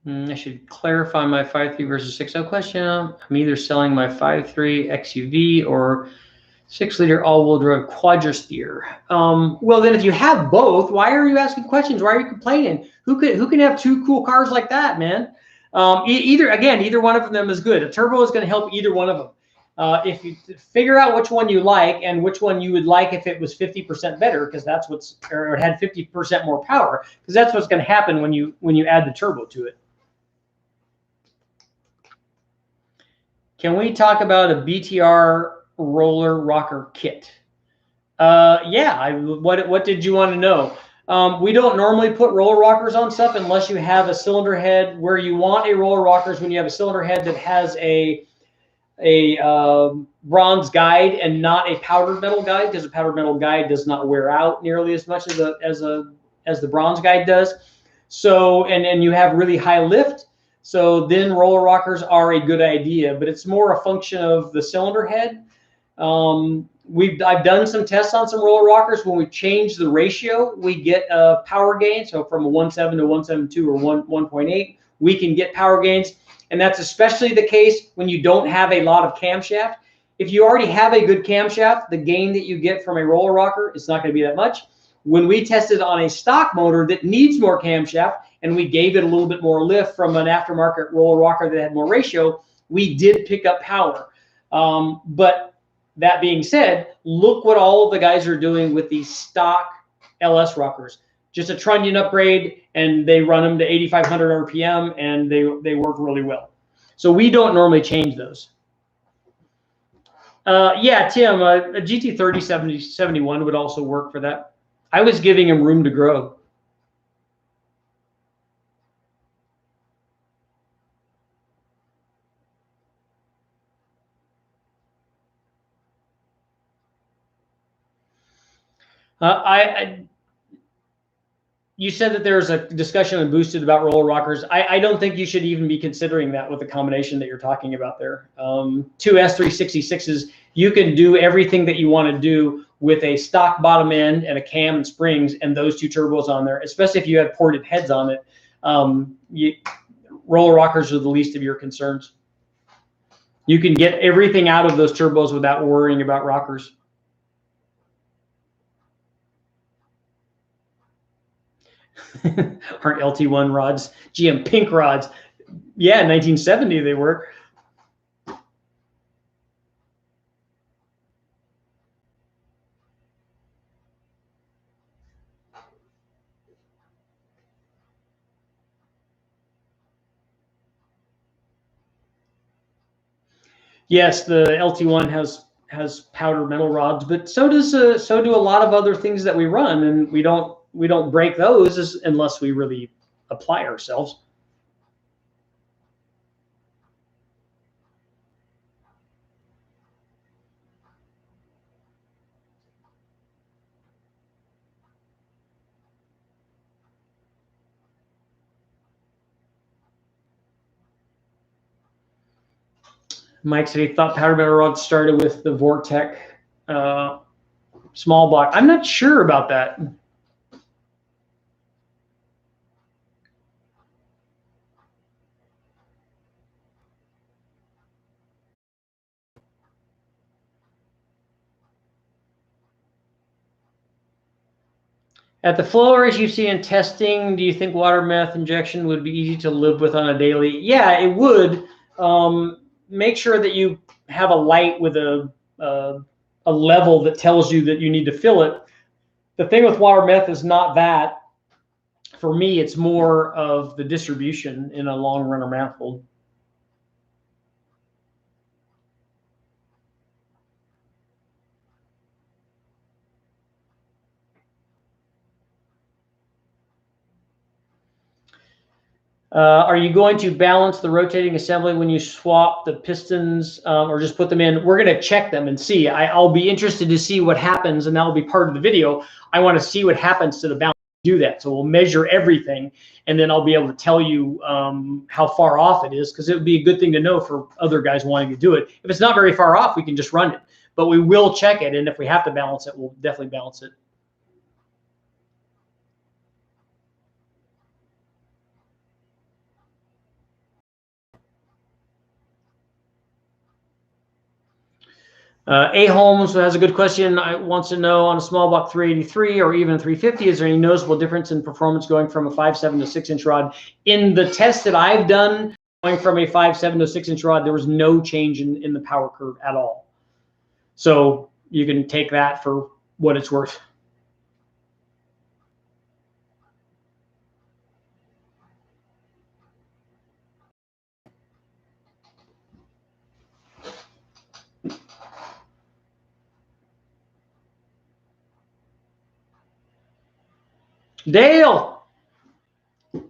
Speaker 1: I should clarify my 5.3 versus 6.0 question. I'm either selling my 5.3 XUV or 6-liter all-wheel drive quadra-steer. Well, then if you have both, why are you asking questions? Why are you complaining? Who can have two cool cars like that, man? Either one of them is good. A turbo is going to help either one of them. If you figure out which one you like and which one you would like if it was 50% better, because that's or it had 50% more power, because that's what's going to happen when you add the turbo to it. Can we talk about a BTR roller rocker kit? Yeah. What did you want to know? We don't normally put roller rockers on stuff unless you have a cylinder head. Where you want a roller rocker is when you have a cylinder head that has a bronze guide and not a powdered metal guide, because a powdered metal guide does not wear out nearly as much as the bronze guide does. So and you have really high lift. So then roller rockers are a good idea, but it's more a function of the cylinder head. I've done some tests on some roller rockers. When we change the ratio, we get a power gain. So from a 1.7 to 1.72 or 1.8, we can get power gains. And that's especially the case when you don't have a lot of camshaft. If you already have a good camshaft, the gain that you get from a roller rocker is not going to be that much. When we tested on a stock motor that needs more camshaft, and we gave it a little bit more lift from an aftermarket roller rocker that had more ratio, we did pick up power. But that being said, look what all of the guys are doing with these stock LS rockers. Just a trunnion upgrade, and they run them to 8,500 RPM, and they work really well. So we don't normally change those. Yeah, Tim, a GT30 71 would also work for that. I was giving him room to grow. You said that there's a discussion on Boosted about roller rockers. I don't think you should even be considering that with the combination that you're talking about there. Two S366s, you can do everything that you want to do with a stock bottom end and a cam and springs and those two turbos on there, especially if you have ported heads on it. Roller rockers are the least of your concerns. You can get everything out of those turbos without worrying about rockers. Aren't LT1 rods GM pink rods? Yeah, 1970 they were. Yes, the LT1 has powder metal rods, but so do a lot of other things that we run, and we don't break those unless we really apply ourselves. Mike said he thought powder metal rods started with the Vortec small block. I'm not sure about that. At the flow rates you see in testing, do you think water meth injection would be easy to live with on a daily? Yeah, it would. Make sure that you have a light with a level that tells you that you need to fill it. The thing with water meth is not that. For me, it's more of the distribution in a long runner manifold. Are you going to balance the rotating assembly when you swap the pistons, or just put them in? We're going to check them and see. I'll be interested to see what happens, and that'll be part of the video. I want to see what happens to the balance. Do that. So we'll measure everything, and then I'll be able to tell you how far off it is, because it would be a good thing to know for other guys wanting to do it. If it's not very far off, we can just run it, but we will check it, and if we have to balance it, we'll definitely balance it. A. Holmes has a good question. I wants to know, on a small block 383 or even 350, is there any noticeable difference in performance going from a 5.7 to 6-inch rod? In the test that I've done, going from a 5.7 to 6-inch rod, there was no change in the power curve at all. So you can take that for what it's worth. Dale,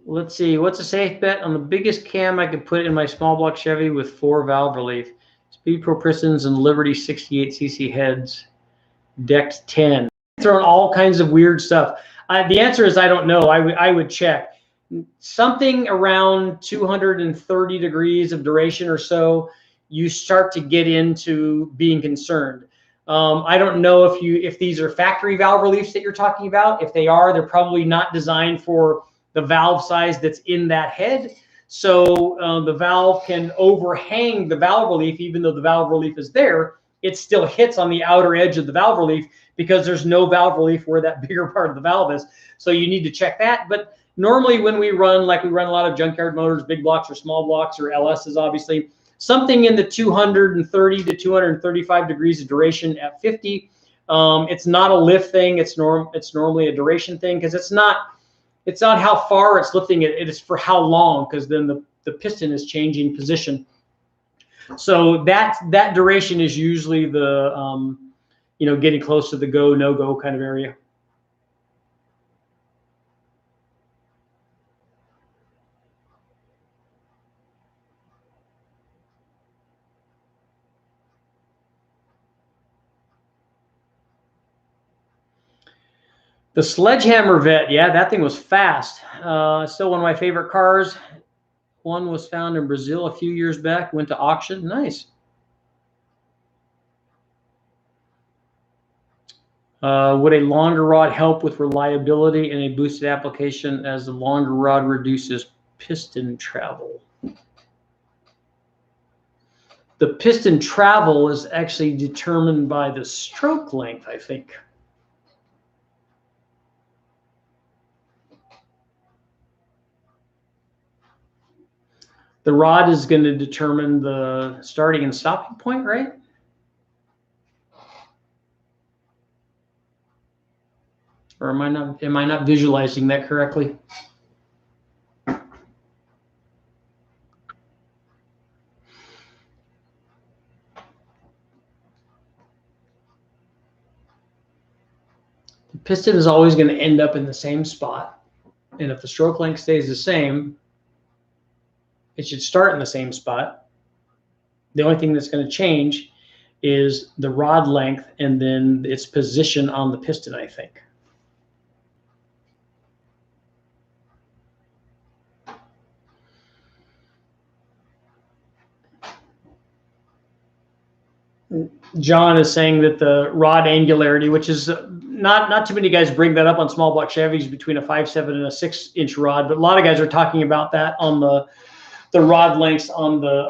Speaker 1: let's see. What's a safe bet on the biggest cam I could put in my small block Chevy with 4 valve relief? Speed Pro pistons and Liberty 68cc heads. Decked 10. Throwing all kinds of weird stuff. The answer is I don't know. I would check. Something around 230 degrees of duration or so, you start to get into being concerned. I don't know if these are factory valve reliefs that you're talking about. If they are, they're probably not designed for the valve size that's in that head. So the valve can overhang the valve relief, even though the valve relief is there. It still hits on the outer edge of the valve relief because there's no valve relief where that bigger part of the valve is. So you need to check that. But normally when we run, like we run a lot of junkyard motors, big blocks or small blocks or LSs, obviously, something in the 230 to 235 degrees of duration at 50. It's not a lift thing. It's normally a duration thing, because it's not how far it's lifting it. It is for how long, because then the piston is changing position. So that duration is usually the getting close to the go, no go kind of area. The Sledgehammer Vet, yeah, that thing was fast. Still one of my favorite cars. One was found in Brazil a few years back, went to auction. Nice. Would a longer rod help with reliability in a boosted application, as the longer rod reduces piston travel? The piston travel is actually determined by the stroke length, I think. The rod is going to determine the starting and stopping point, right? Or am I not visualizing that correctly? The piston is always going to end up in the same spot. And if the stroke length stays the same, it should start in the same spot. The only thing that's going to change is the rod length and then its position on the piston, I think. John is saying that the rod angularity, which is not too many guys bring that up on small block Chevys between a 5.7 and a 6-inch rod, but a lot of guys are talking about that on the rod lengths on the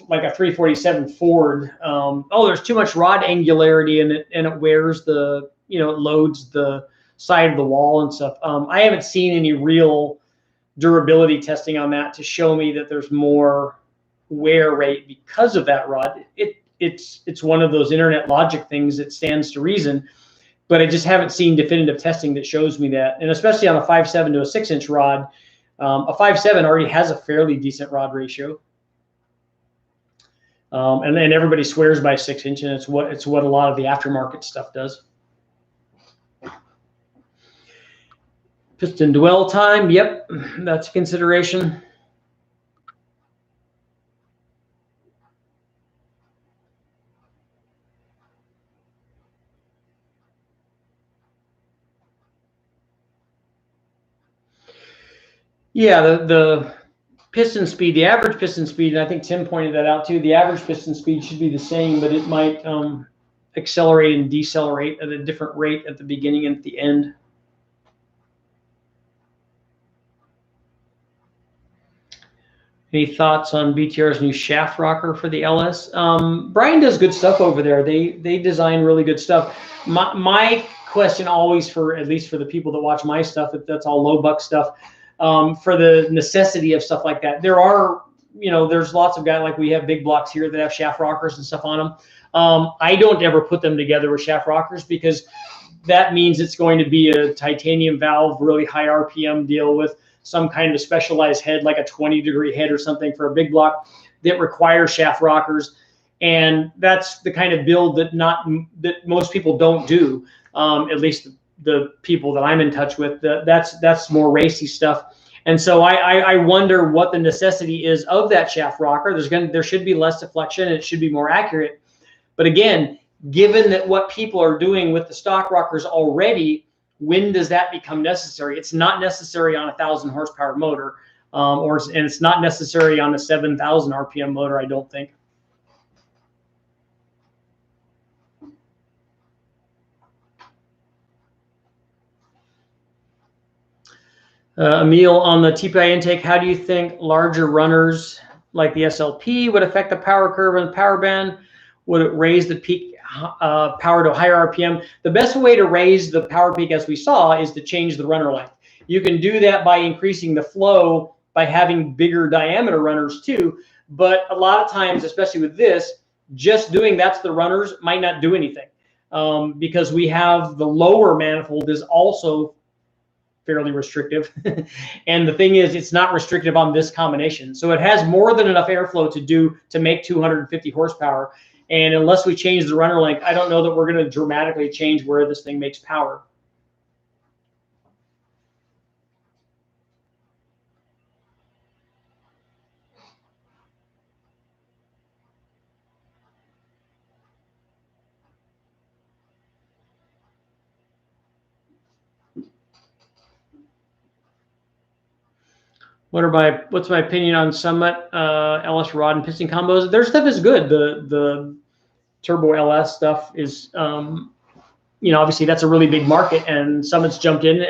Speaker 1: like a 347 Ford. Oh, there's too much rod angularity in it, and it wears the, it loads the side of the wall and stuff. I haven't seen any real durability testing on that to show me that there's more wear rate because of that rod. It's one of those internet logic things that stands to reason, but I just haven't seen definitive testing that shows me that. And especially on a 5.7 to a 6-inch rod, a 5.7 already has a fairly decent rod ratio. And then everybody swears by 6-inch, and it's what a lot of the aftermarket stuff does. Piston dwell time, yep, that's a consideration. Yeah, the piston speed, the average piston speed, and I think Tim pointed that out too, the average piston speed should be the same, but it might accelerate and decelerate at a different rate at the beginning and at the end. Any thoughts on BTR's new shaft rocker for the LS? Brian does good stuff over there. They design really good stuff. My question always, for at least for the people that watch my stuff, that's all low buck stuff, for the necessity of stuff like that. There are, there's lots of guys, like we have big blocks here that have shaft rockers and stuff on them. I don't ever put them together with shaft rockers because that means it's going to be a titanium valve, really high RPM deal with some kind of specialized head, like a 20-degree head or something for a big block that requires shaft rockers. And that's the kind of build that most people don't do, at least the people that I'm in touch with. That's more racy stuff. And so I wonder what the necessity is of that shaft rocker. There should be less deflection and it should be more accurate. But again, given that what people are doing with the stock rockers already, when does that become necessary? It's not necessary on a 1,000 horsepower motor, and it's not necessary on a 7,000 RPM motor, I don't think. Emil, on the TPI intake, how do you think larger runners like the SLP would affect the power curve and the power band? Would it raise the peak power to a higher RPM? The best way to raise the power peak, as we saw, is to change the runner length. You can do that by increasing the flow by having bigger diameter runners too. But a lot of times, especially with this, just doing that's the runners might not do anything, because we have the lower manifold is also fairly restrictive. And the thing is, it's not restrictive on this combination. So it has more than enough airflow to make 250 horsepower. And unless we change the runner length, I don't know that we're going to dramatically change where this thing makes power. What's my opinion on Summit LS rod and piston combos? Their stuff is good. The Turbo LS stuff is, obviously that's a really big market, and Summit's jumped in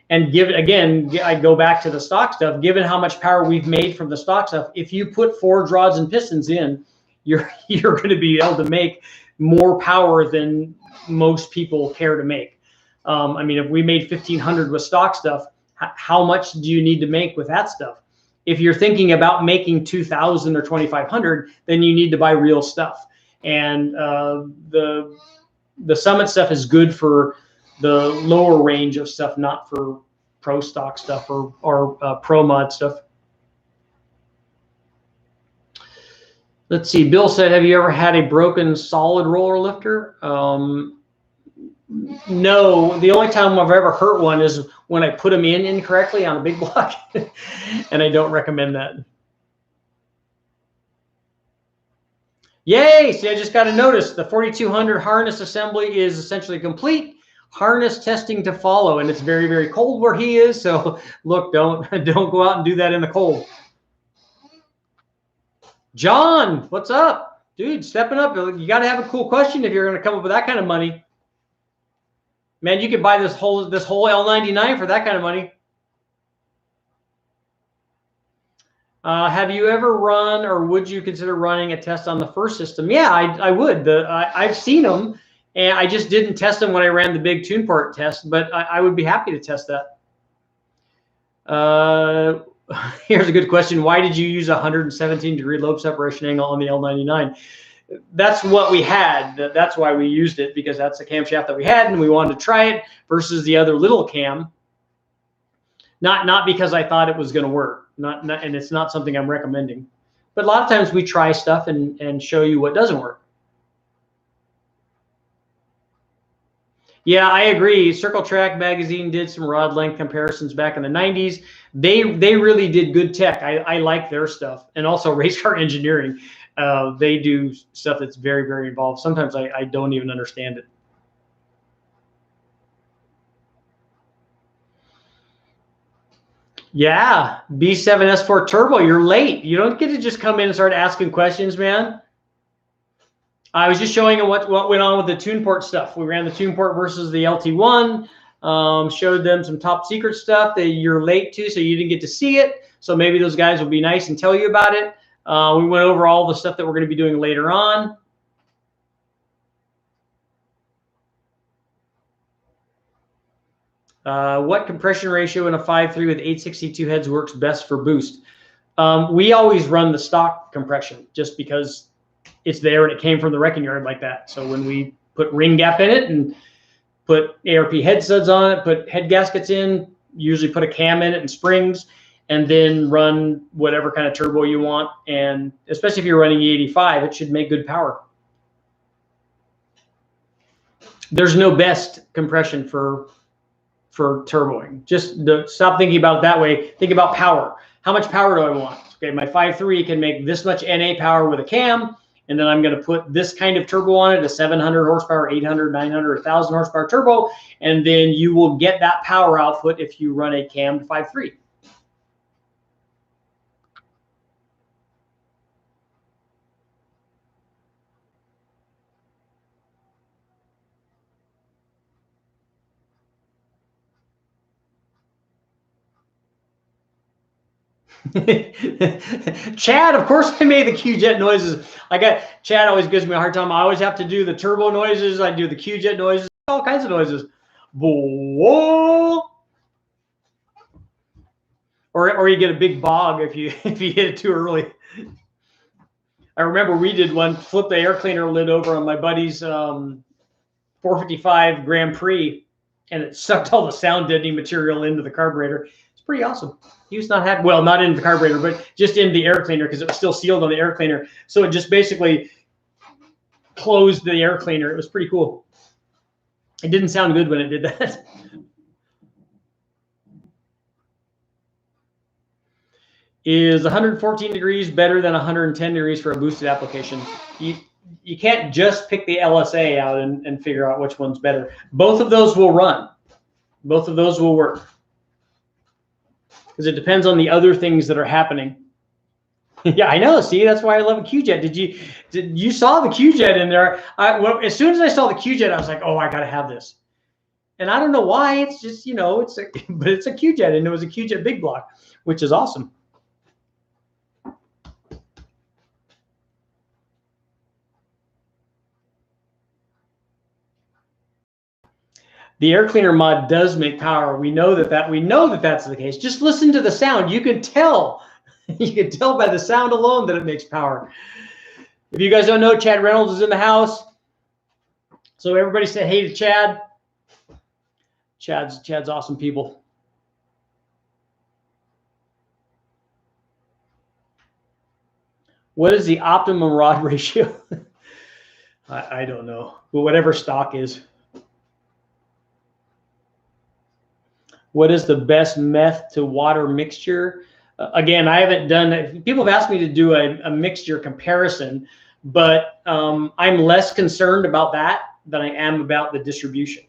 Speaker 1: and given, again, I go back to the stock stuff. Given how much power we've made from the stock stuff, if you put forged rods and pistons in, you're going to be able to make more power than most people care to make. I mean, if we made 1,500 with stock stuff, how much do you need to make with that stuff? If you're thinking about making 2,000 or 2,500, then you need to buy real stuff. And the Summit stuff is good for the lower range of stuff, not for pro stock stuff or pro mod stuff. Let's see. Bill said, "Have you ever had a broken solid roller lifter?" No. The only time I've ever hurt one is when I put them in incorrectly on a big block, and I don't recommend that. Yay! See, I just got a notice. The 4200 harness assembly is essentially complete. Harness testing to follow, and it's very, very cold where he is. So look, don't go out and do that in the cold. John, what's up, dude? Stepping up. You got to have a cool question if you're going to come up with that kind of money. Man, you could buy this whole L99 for that kind of money. Have you ever run, or would you consider running a test on the first system? Yeah, I would. I've seen them, And I just didn't test them when I ran the big tune part test, but I would be happy to test that. Here's a good question. Why did you use a 117-degree lobe separation angle on the L99? That's what we had. That's why we used it, because that's the camshaft that we had, and we wanted to try it versus the other little cam. Not because I thought it was going to work. And it's not something I'm recommending. But a lot of times we try stuff and show you what doesn't work. Yeah, I agree. Circle Track magazine did some rod length comparisons back in the 90s. They really did good tech. I like their stuff. And also Race Car Engineering. They do stuff that's very, very involved. Sometimes I don't even understand it. Yeah, B7S4 Turbo, you're late. You don't get to just come in and start asking questions, man. I was just showing you what went on with the tune port stuff. We ran the tune port versus the LT1, showed them some top secret stuff that you're late to, so you didn't get to see it. So maybe those guys will be nice and tell you about it. We went over all the stuff that we're going to be doing later on. What compression ratio in a 5.3 with 862 heads works best for boost? We always run the stock compression just because it's there and it came from the wrecking yard like that. So when we put ring gap in it and put ARP head studs on it, put head gaskets in, usually put a cam in it and springs, and then run whatever kind of turbo you want. And especially if you're running E85, it should make good power. There's no best compression for turboing. Just stop thinking about it that way. Think about power. How much power do I want? Okay, my 5.3 can make this much NA power with a cam, and then I'm going to put this kind of turbo on it, a 700 horsepower, 800, 900, 1,000 horsepower turbo, and then you will get that power output if you run a cammed 5.3. Chad, of course I made the Q-jet noises. Chad always gives me a hard time. I always have to do the turbo noises. I do the Q-jet noises, all kinds of noises. Whoa. Or you get a big bog if you hit it too early. I remember we did one, flip the air cleaner lid over on my buddy's 455 Grand Prix, and it sucked all the sound deadening material into the carburetor. It's pretty awesome. He was not happy. Well, not into the carburetor, but just in the air cleaner because it was still sealed on the air cleaner. So it just basically closed the air cleaner. It was pretty cool. It didn't sound good when it did that. Is 114 degrees better than 110 degrees for a boosted application? You can't just pick the LSA out and figure out which one's better. Both of those will run. Both of those will work. Because it depends on the other things that are happening. Yeah, I know. See, that's why I love a Q-jet. You saw the Q-jet in there? As soon as I saw the Q-jet, I was like, oh, I got to have this. And I don't know why. It's just, you know, but it's a Q-jet, and it was a Q-jet big block, which is awesome. The air cleaner mod does make power. We know that that's the case. Just listen to the sound. You can tell. You can tell by the sound alone that it makes power. If you guys don't know, Chad Reynolds is in the house. So everybody say hey to Chad. Chad's awesome people. What is the optimum rod ratio? I don't know. But whatever stock is. What is the best meth to water mixture? Again, I haven't done, people have asked me to do a mixture comparison, but I'm less concerned about that than I am about the distribution.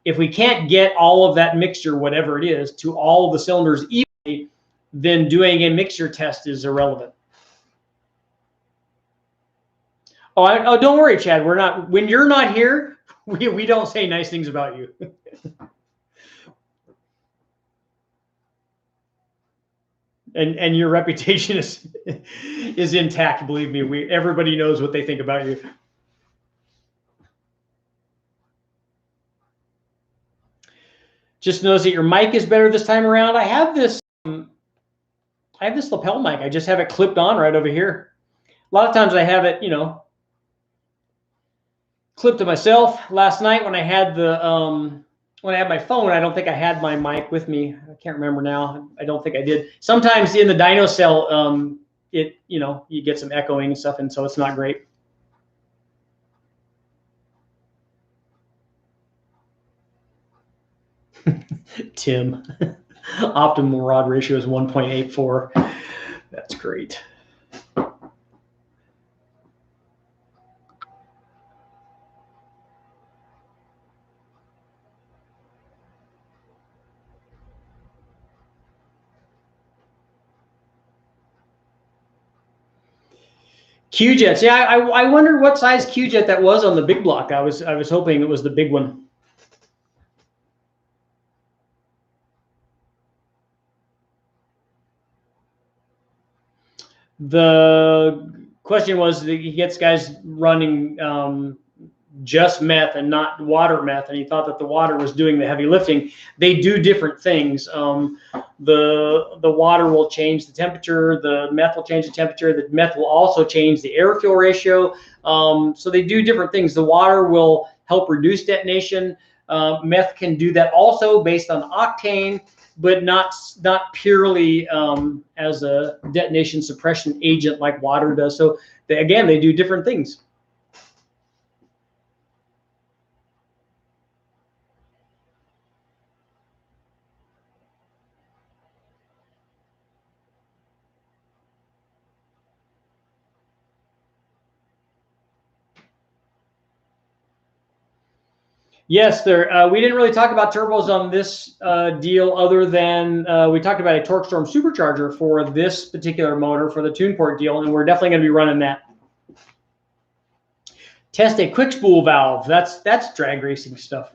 Speaker 1: If we can't get all of that mixture, whatever it is, to all the cylinders evenly, then doing a mixture test is irrelevant. Oh, don't worry, Chad. We're not, when you're not here, we don't say nice things about you. And your reputation is intact. Believe me, everybody knows what they think about you. Just notice that your mic is better this time around. I have this lapel mic. I just have it clipped on right over here. A lot of times I have it, you know, clipped to myself. Last night when I had my phone, I don't think I had my mic with me. I can't remember now. I don't think I did. Sometimes in the Dino cell, you know, you get some echoing and stuff, and so it's not great. Tim, optimal rod ratio is 1.84. That's great. Q-jets, yeah. I wondered what size Q-jet that was on the big block. I was hoping it was the big one. The question was, he gets guys running just meth and not water meth, and he thought that the water was doing the heavy lifting. They do different things. The water will change the temperature, the meth will change the temperature, the meth will also change the air fuel ratio. So they do different things. The water will help reduce detonation. Meth can do that also based on octane, but not purely as a detonation suppression agent like water does. So they do different things. Yes, we didn't really talk about turbos on this deal, other than we talked about a Torque Storm supercharger for this particular motor for the tune port deal, and we're definitely going to be running that. Test a quick spool valve. That's drag racing stuff.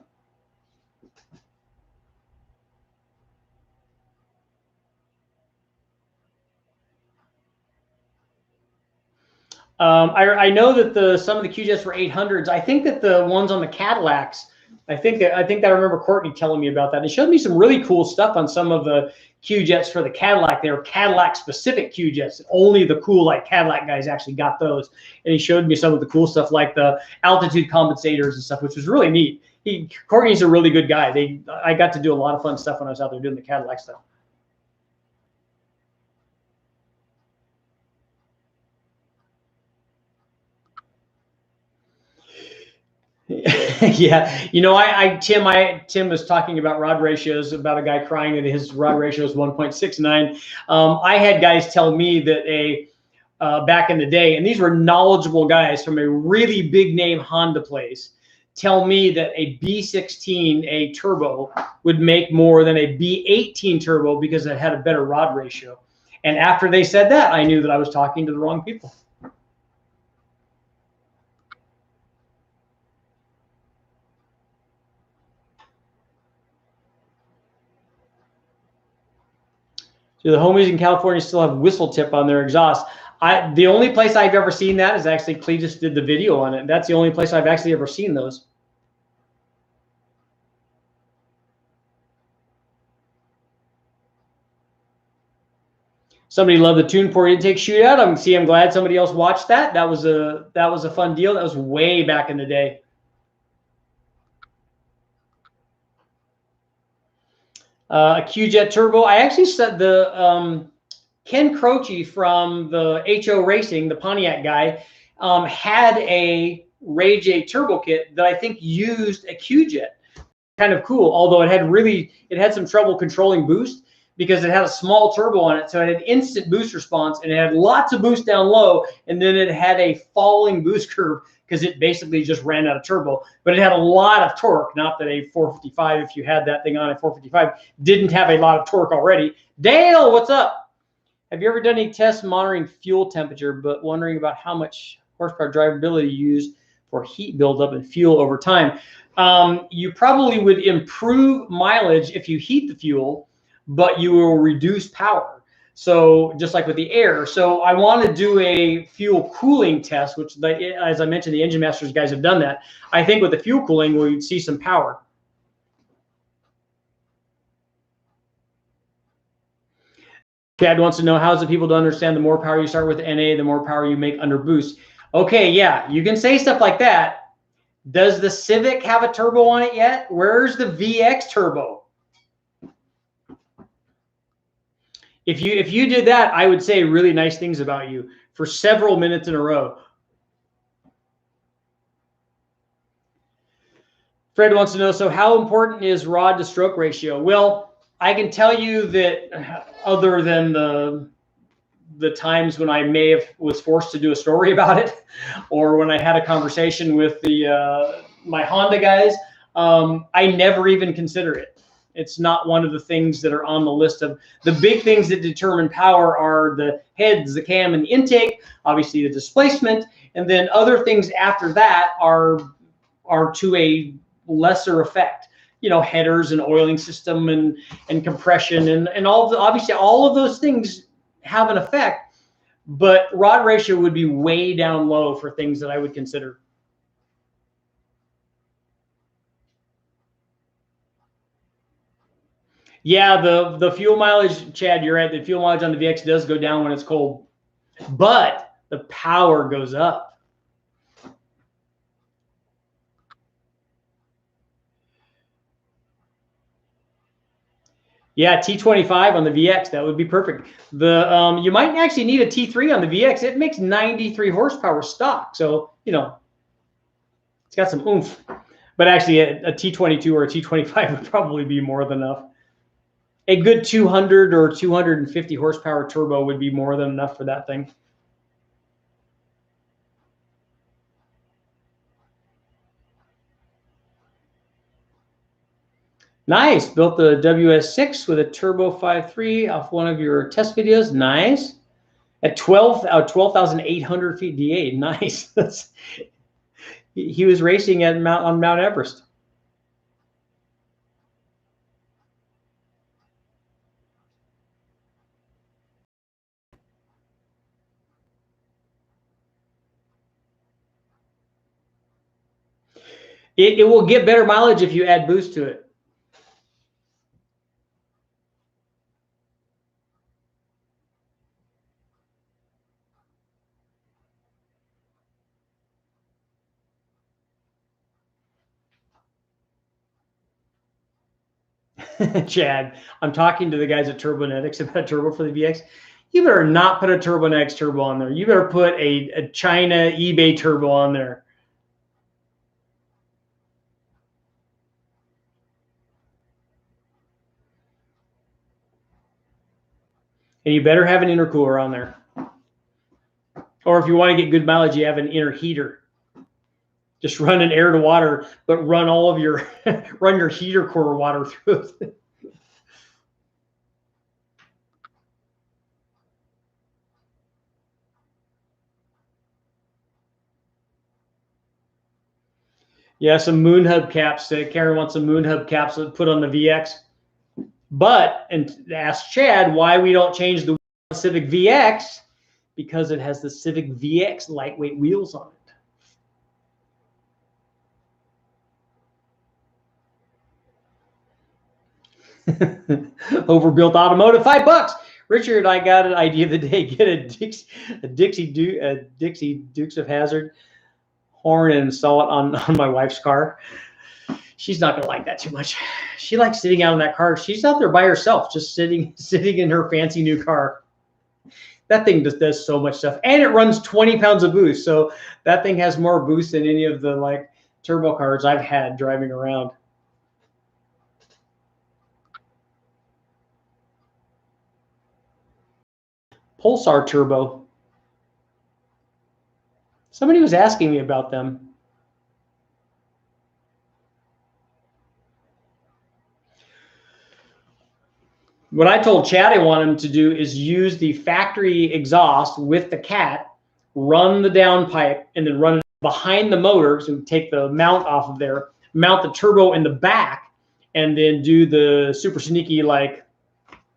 Speaker 1: I know that some of the Q-jets were 800s. I think that the ones on the Cadillacs, I think I remember Courtney telling me about that. He showed me some really cool stuff on some of the Q-jets for the Cadillac. They were Cadillac specific Q-jets. Only the cool like Cadillac guys actually got those. And he showed me some of the cool stuff like the altitude compensators and stuff, which was really neat. Courtney's a really good guy. I got to do a lot of fun stuff when I was out there doing the Cadillac stuff. Yeah, you know, Tim was talking about rod ratios, about a guy crying that his rod ratio is 1.69. I had guys tell me that back in the day, and these were knowledgeable guys from a really big name Honda place, tell me that a B16, a turbo, would make more than a B18 turbo because it had a better rod ratio. And after they said that, I knew that I was talking to the wrong people. Do the homies in California still have whistle tip on their exhaust? The only place I've ever seen that is actually Cletus did the video on it. That's the only place I've actually ever seen those. Somebody loved the tune port intake shootout. I'm glad somebody else watched that. That was a fun deal. That was way back in the day. A Q-Jet turbo. I actually said the Ken Croce from the HO Racing, the Pontiac guy, had a Ray J turbo kit that I think used a Q-Jet. Kind of cool, although it had some trouble controlling boost because it had a small turbo on it, so it had instant boost response, and it had lots of boost down low, and then it had a falling boost curve because it basically just ran out of turbo. But it had a lot of torque. Not that a 455, if you had that thing on a 455, didn't have a lot of torque already. Dale, what's up? Have you ever done any tests monitoring fuel temperature, but wondering about how much horsepower drivability you use for heat buildup and fuel over time? You probably would improve mileage if you heat the fuel, but you will reduce power. So just like with the air. So I want to do a fuel cooling test, which, as I mentioned, the Engine Masters guys have done that. I think with the fuel cooling, we'd see some power. Chad wants to know, how's the people to understand the more power you start with NA, the more power you make under boost? Okay, yeah, you can say stuff like that. Does the Civic have a turbo on it yet? Where's the VX turbo? If you did that, I would say really nice things about you for several minutes in a row. Fred wants to know, so how important is rod to stroke ratio? Well, I can tell you that other than the times when I was forced to do a story about it, or when I had a conversation with my Honda guys, I never even consider it. It's not one of the things that are on the list of the big things that determine power are the heads, the cam, and the intake, obviously the displacement, and then other things after that are to a lesser effect. You know, headers and oiling system and compression and obviously all of those things have an effect, but rod ratio would be way down low for things that I would consider. Yeah, the fuel mileage, Chad, you're right. The fuel mileage on the VX does go down when it's cold, but the power goes up. Yeah, T25 on the VX, that would be perfect. You might actually need a T3 on the VX. It makes 93 horsepower stock, so you know it's got some oomph. But actually, a T22 or a T25 would probably be more than enough. A good 200 or 250 horsepower turbo would be more than enough for that thing. Nice. Built the WS6 with a turbo 5.3 off one of your test videos. Nice. At 12,800 feet DA. Nice. He was racing on Mount Everest. It will get better mileage if you add boost to it. Chad, I'm talking to the guys at Turbonetics about turbo for the VX. You better not put a Turbonetics turbo on there. You better put a China eBay turbo on there. And you better have an intercooler on there. Or if you want to get good mileage, you have an inner heater. Just run an air to water, but run all of your run your heater core water through it. Yeah, some moon hub caps. Karen wants some moon hub caps to put on the VX. But, and ask Chad why we don't change the Civic VX, because it has the Civic VX lightweight wheels on it. Overbuilt automotive, $5. Richard, I got an idea of the day. Get a Dixie Dukes of Hazzard horn and install it on my wife's car. She's not gonna like that too much. She likes sitting out in that car. She's out there by herself, just sitting in her fancy new car. That thing just does so much stuff, and it runs 20 pounds of boost. So that thing has more boost than any of the like turbo cars I've had driving around. Pulsar turbo. Somebody was asking me about them. What I told Chad I want him to do is use the factory exhaust with the cat, run the downpipe, and then run it behind the motor, so take the mount off of there, mount the turbo in the back, and then do the super sneaky, like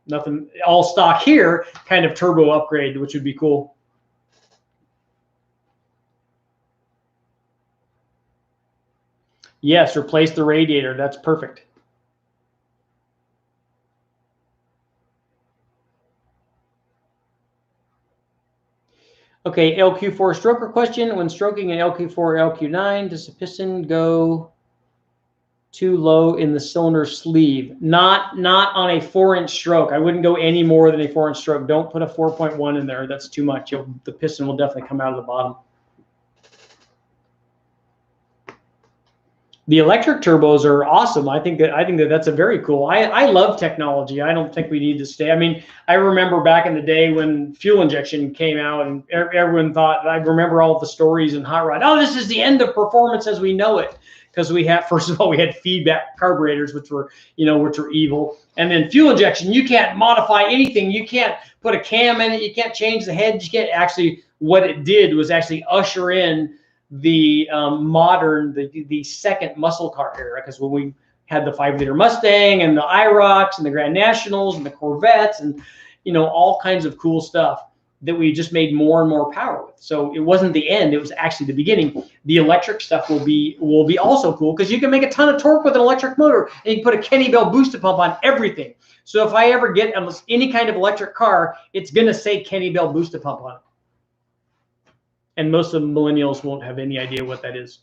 Speaker 1: nothing, all stock here kind of turbo upgrade, which would be cool. Yes, replace the radiator. That's perfect. Okay, LQ4 stroker question. When stroking an LQ4 or LQ9, does the piston go too low in the cylinder sleeve? Not on a 4-inch stroke. I wouldn't go any more than a 4-inch stroke. Don't put a 4.1 in there. That's too much. The piston will definitely come out of the bottom. The electric turbos are awesome. I think that's a very cool. I love technology. I don't think we need to stay. I mean, I remember back in the day when fuel injection came out, and everyone thought. I remember all the stories in hot rod. Oh, this is the end of performance as we know it, because we had, first of all, we had feedback carburetors, which were evil, and then fuel injection. You can't modify anything. You can't put a cam in it. You can't change the head. You can't actually. What it did was actually usher in the the second muscle car era, because when we had the 5-liter Mustang and the IROCs and the Grand Nationals and the Corvettes and all kinds of cool stuff that we just made more and more power with. So it wasn't the end, it was actually the beginning. The electric stuff will be also cool, because you can make a ton of torque with an electric motor, and you can put a Kenny Bell booster pump on everything. So if I ever get any kind of electric car, it's gonna say Kenny Bell booster pump on it. And most of the millennials won't have any idea what that is.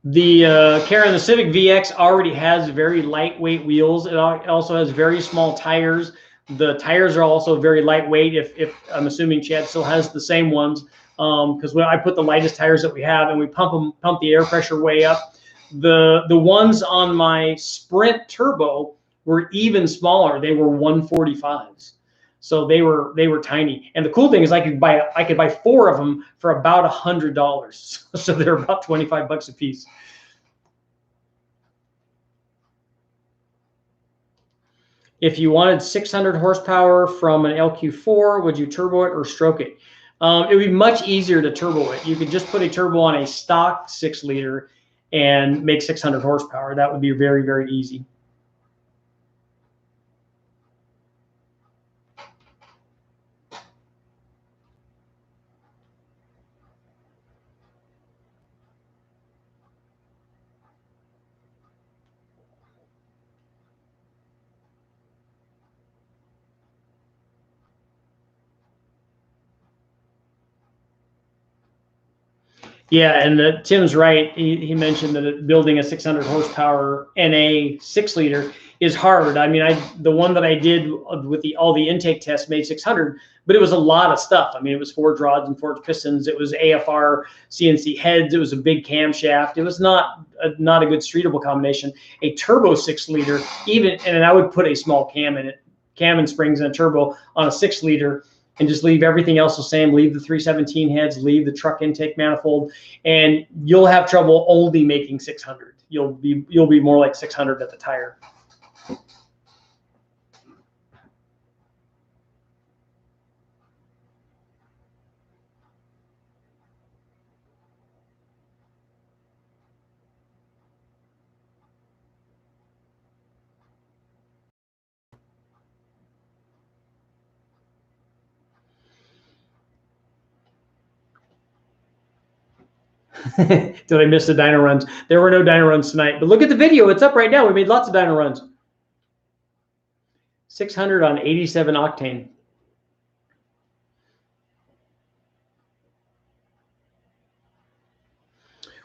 Speaker 1: The Karen, the Civic VX already has very lightweight wheels. It also has very small tires. The tires are also very lightweight. If I'm assuming Chad still has the same ones, because when I put the lightest tires that we have and we pump the air pressure way up, the ones on my Sprint Turbo were even smaller. They were 145s. So they were tiny. And the cool thing is I could buy 4 of them for about $100. So they're about 25 bucks a piece. If you wanted 600 horsepower from an LQ4, would you turbo it or stroke it? It would be much easier to turbo it. You could just put a turbo on a stock 6-liter and make 600 horsepower. That would be very, very easy. Yeah, and Tim's right. He mentioned that building a 600 horsepower NA 6-liter is hard. I mean, the one that I did with all the intake tests made 600, but it was a lot of stuff. I mean, it was forged rods and forged pistons. It was AFR CNC heads. It was a big camshaft. It was not a good streetable combination. A turbo 6-liter, and I would put a small cam in it, cam and springs and a turbo on a 6-liter. And just leave everything else the same. Leave the 317 heads, leave the truck intake manifold, and you'll have trouble only making 600. You'll be more like 600 at the tire. Did I miss the dyno runs? There were no dyno runs tonight, but look at the video. It's up right now. We made lots of dyno runs. 600 on 87 octane.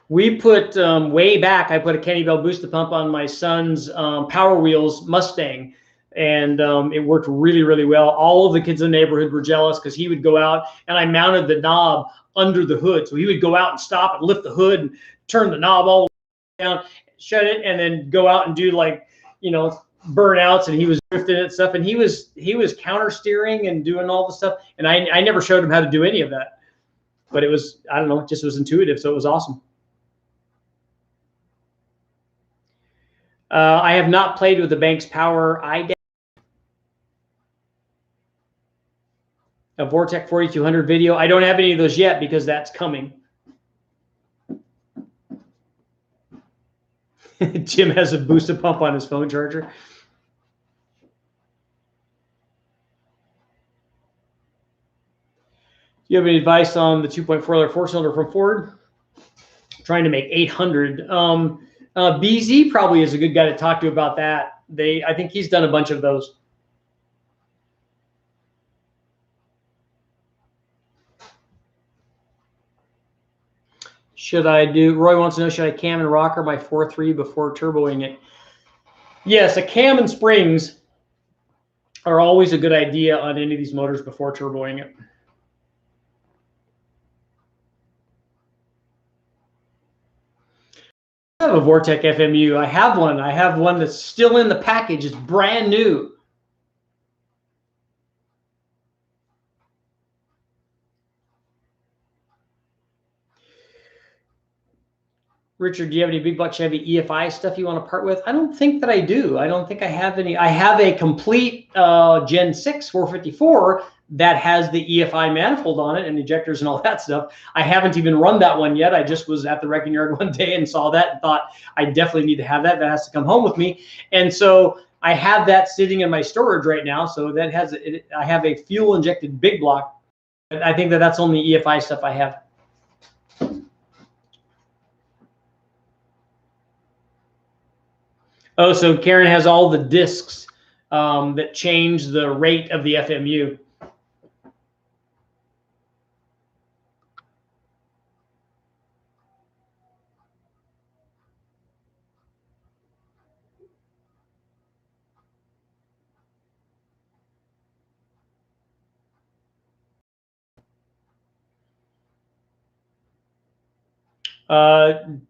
Speaker 1: We put way back, I put a Kenny Bell booster pump on my son's Power Wheels Mustang, and it worked really, really well. All of the kids in the neighborhood were jealous because he would go out, and I mounted the knob under the hood. So he would go out and stop and lift the hood and turn the knob all the way down, shut it, and then go out and do burnouts, and he was drifting and stuff. And he was counter steering and doing all the stuff. And I never showed him how to do any of that. But it was, I don't know, it just was intuitive. So it was awesome. I have not played with the Banks Power iDAC. A Vortec 4200 video. I don't have any of those yet because that's coming. Jim has a booster pump on his phone charger. you have any advice on the 2.4-liter four-cylinder from Ford? Trying to make 800. BZ probably is a good guy to talk to about that. I think he's done a bunch of those. Should I do, Roy wants to know, should I cam and rocker my 4.3 before turboing it? Yes, a cam and springs are always a good idea on any of these motors before turboing it. I have a Vortec FMU. I have one. I have one that's still in the package. It's brand new. Richard, do you have any big block Chevy EFI stuff you want to part with? I don't think that I do. I don't think I have any. I have a complete Gen 6 454 that has the EFI manifold on it and ejectors and all that stuff. I haven't even run that one yet. I just was at the wrecking yard one day and saw that and thought I definitely need to have that. That has to come home with me. And so I have that sitting in my storage right now. So that has, I have a fuel injected big block. I think that that's only EFI stuff I have. Oh, so Karen has all the discs that change the rate of the FMU.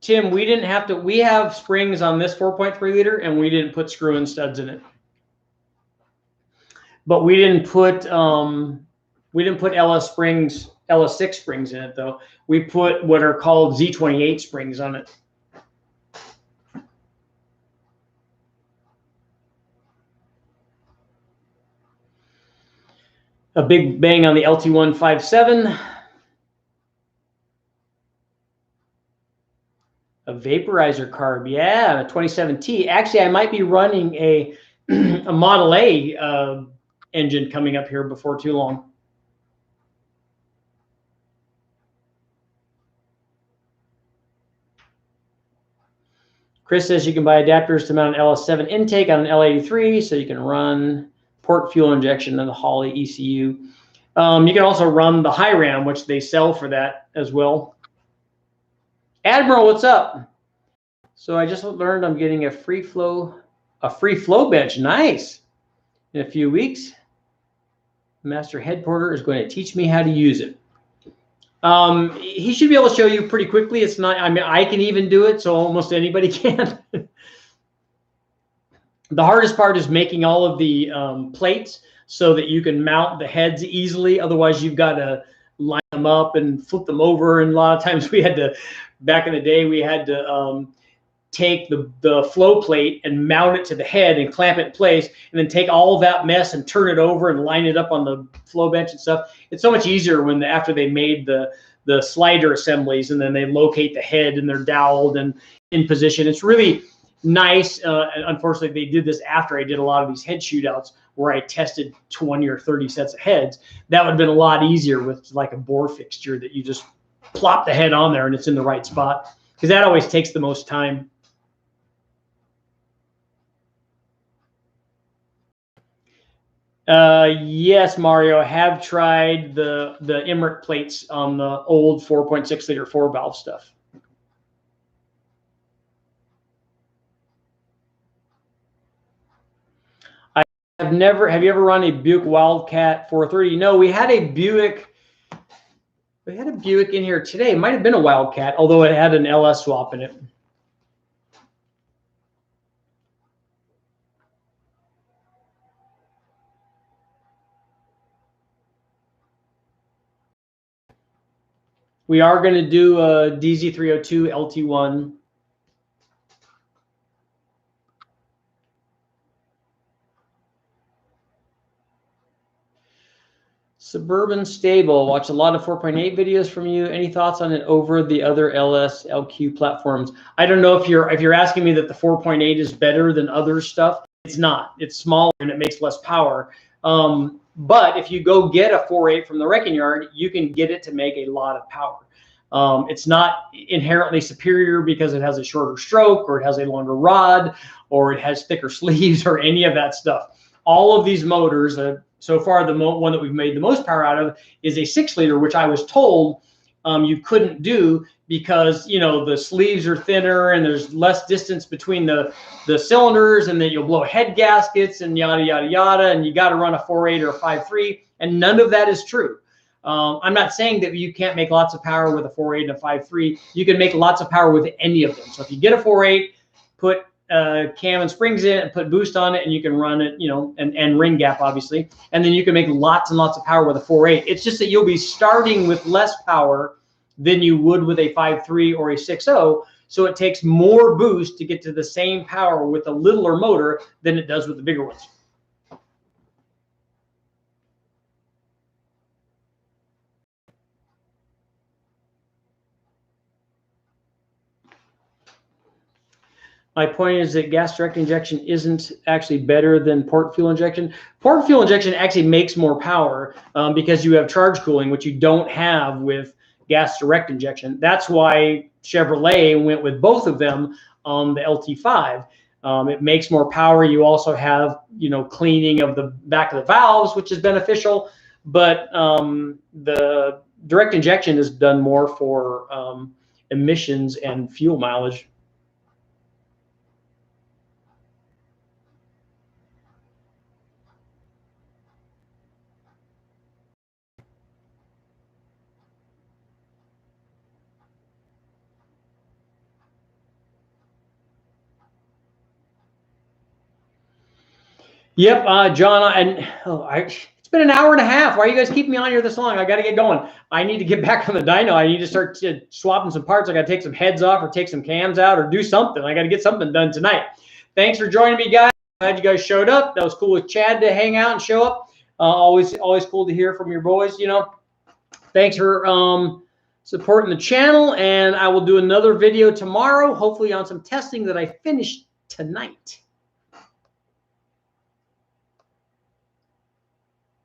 Speaker 1: Tim, we didn't have to, we have springs on this 4.3 liter and we didn't put screw-in studs in it. But we didn't put LS springs, LS6 springs in it though. We put what are called Z28 springs on it. A big bang on the LT1 57. A vaporizer carb, yeah, a 27T. Actually, I might be running a Model A engine coming up here before too long. Chris says you can buy adapters to mount an LS7 intake on an L83, so you can run port fuel injection in the Holley ECU. You can also run the high ram, which they sell for that as well. Admiral, what's up? So I just learned I'm getting a free flow bench. Nice. In a few weeks, Master Head Porter is going to teach me how to use it. He should be able to show you pretty quickly. It's not, I mean, I can even do it, so almost anybody can. The hardest part is making all of the plates so that you can mount the heads easily. Otherwise, you've got to line them up and flip them over. And a lot of times we had to, back in the day, we had to take the flow plate and mount it to the head and clamp it in place, and then take all of that mess and turn it over and line it up on the flow bench and stuff. It's so much easier when after they made the slider assemblies and then they locate the head and they're doweled and in position. It's really nice. Unfortunately, they did this after I did a lot of these head shootouts where I tested 20 or 30 sets of heads. That would have been a lot easier with like a bore fixture that you just plop the head on there and it's in the right spot, because that always takes the most time. Yes, Mario, I have tried the Emmerich plates on the old 4.6 liter 4-valve stuff. Have you ever run a Buick Wildcat 430? No, we had a Buick in here today. It might have been a Wildcat, although it had an LS swap in it. We are going to do a DZ302 LT1. Suburban Stable. Watch a lot of 4.8 videos from you. Any thoughts on it over the other LS LQ platforms? I don't know if you're asking me that the 4.8 is better than other stuff. It's not. It's smaller and it makes less power. But if you go get a 4.8 from the wrecking yard, you can get it to make a lot of power. It's not inherently superior because it has a shorter stroke, or it has a longer rod, or it has thicker sleeves, or any of that stuff. All of these motors, so far the one that we've made the most power out of is a 6-liter, which I was told you couldn't do because, you know, the sleeves are thinner and there's less distance between the cylinders, and then you'll blow head gaskets and yada, yada, yada, and you got to run a 4.8 or a 5.3, and none of that is true. I'm not saying that you can't make lots of power with a 4.8 and a 5.3. You can make lots of power with any of them. So if you get a 4.8, put cam and springs in it and put boost on it, and you can run it, you know, and ring gap obviously, and then you can make lots and lots of power with a 4.8. It's just that you'll be starting with less power than you would with a 5.3 or a 6.0. So it takes more boost to get to the same power with a littler motor than it does with the bigger ones. My point is that gas direct injection isn't actually better than port fuel injection. Port fuel injection actually makes more power because you have charge cooling, which you don't have with gas direct injection. That's why Chevrolet went with both of them on the LT5. It makes more power. You also have, you know, cleaning of the back of the valves, which is beneficial. But the direct injection is done more for emissions and fuel mileage. Yep, John, and it's been an hour and a half. Why are you guys keeping me on here this long? I got to get going. I need to get back on the dyno. I need to start swapping some parts. I got to take some heads off or take some cams out or do something. I got to get something done tonight. Thanks for joining me, guys. Glad you guys showed up. That was cool with Chad to hang out and show up. Always cool to hear from your boys, you know. Thanks for supporting the channel, and I will do another video tomorrow, hopefully on some testing that I finished tonight.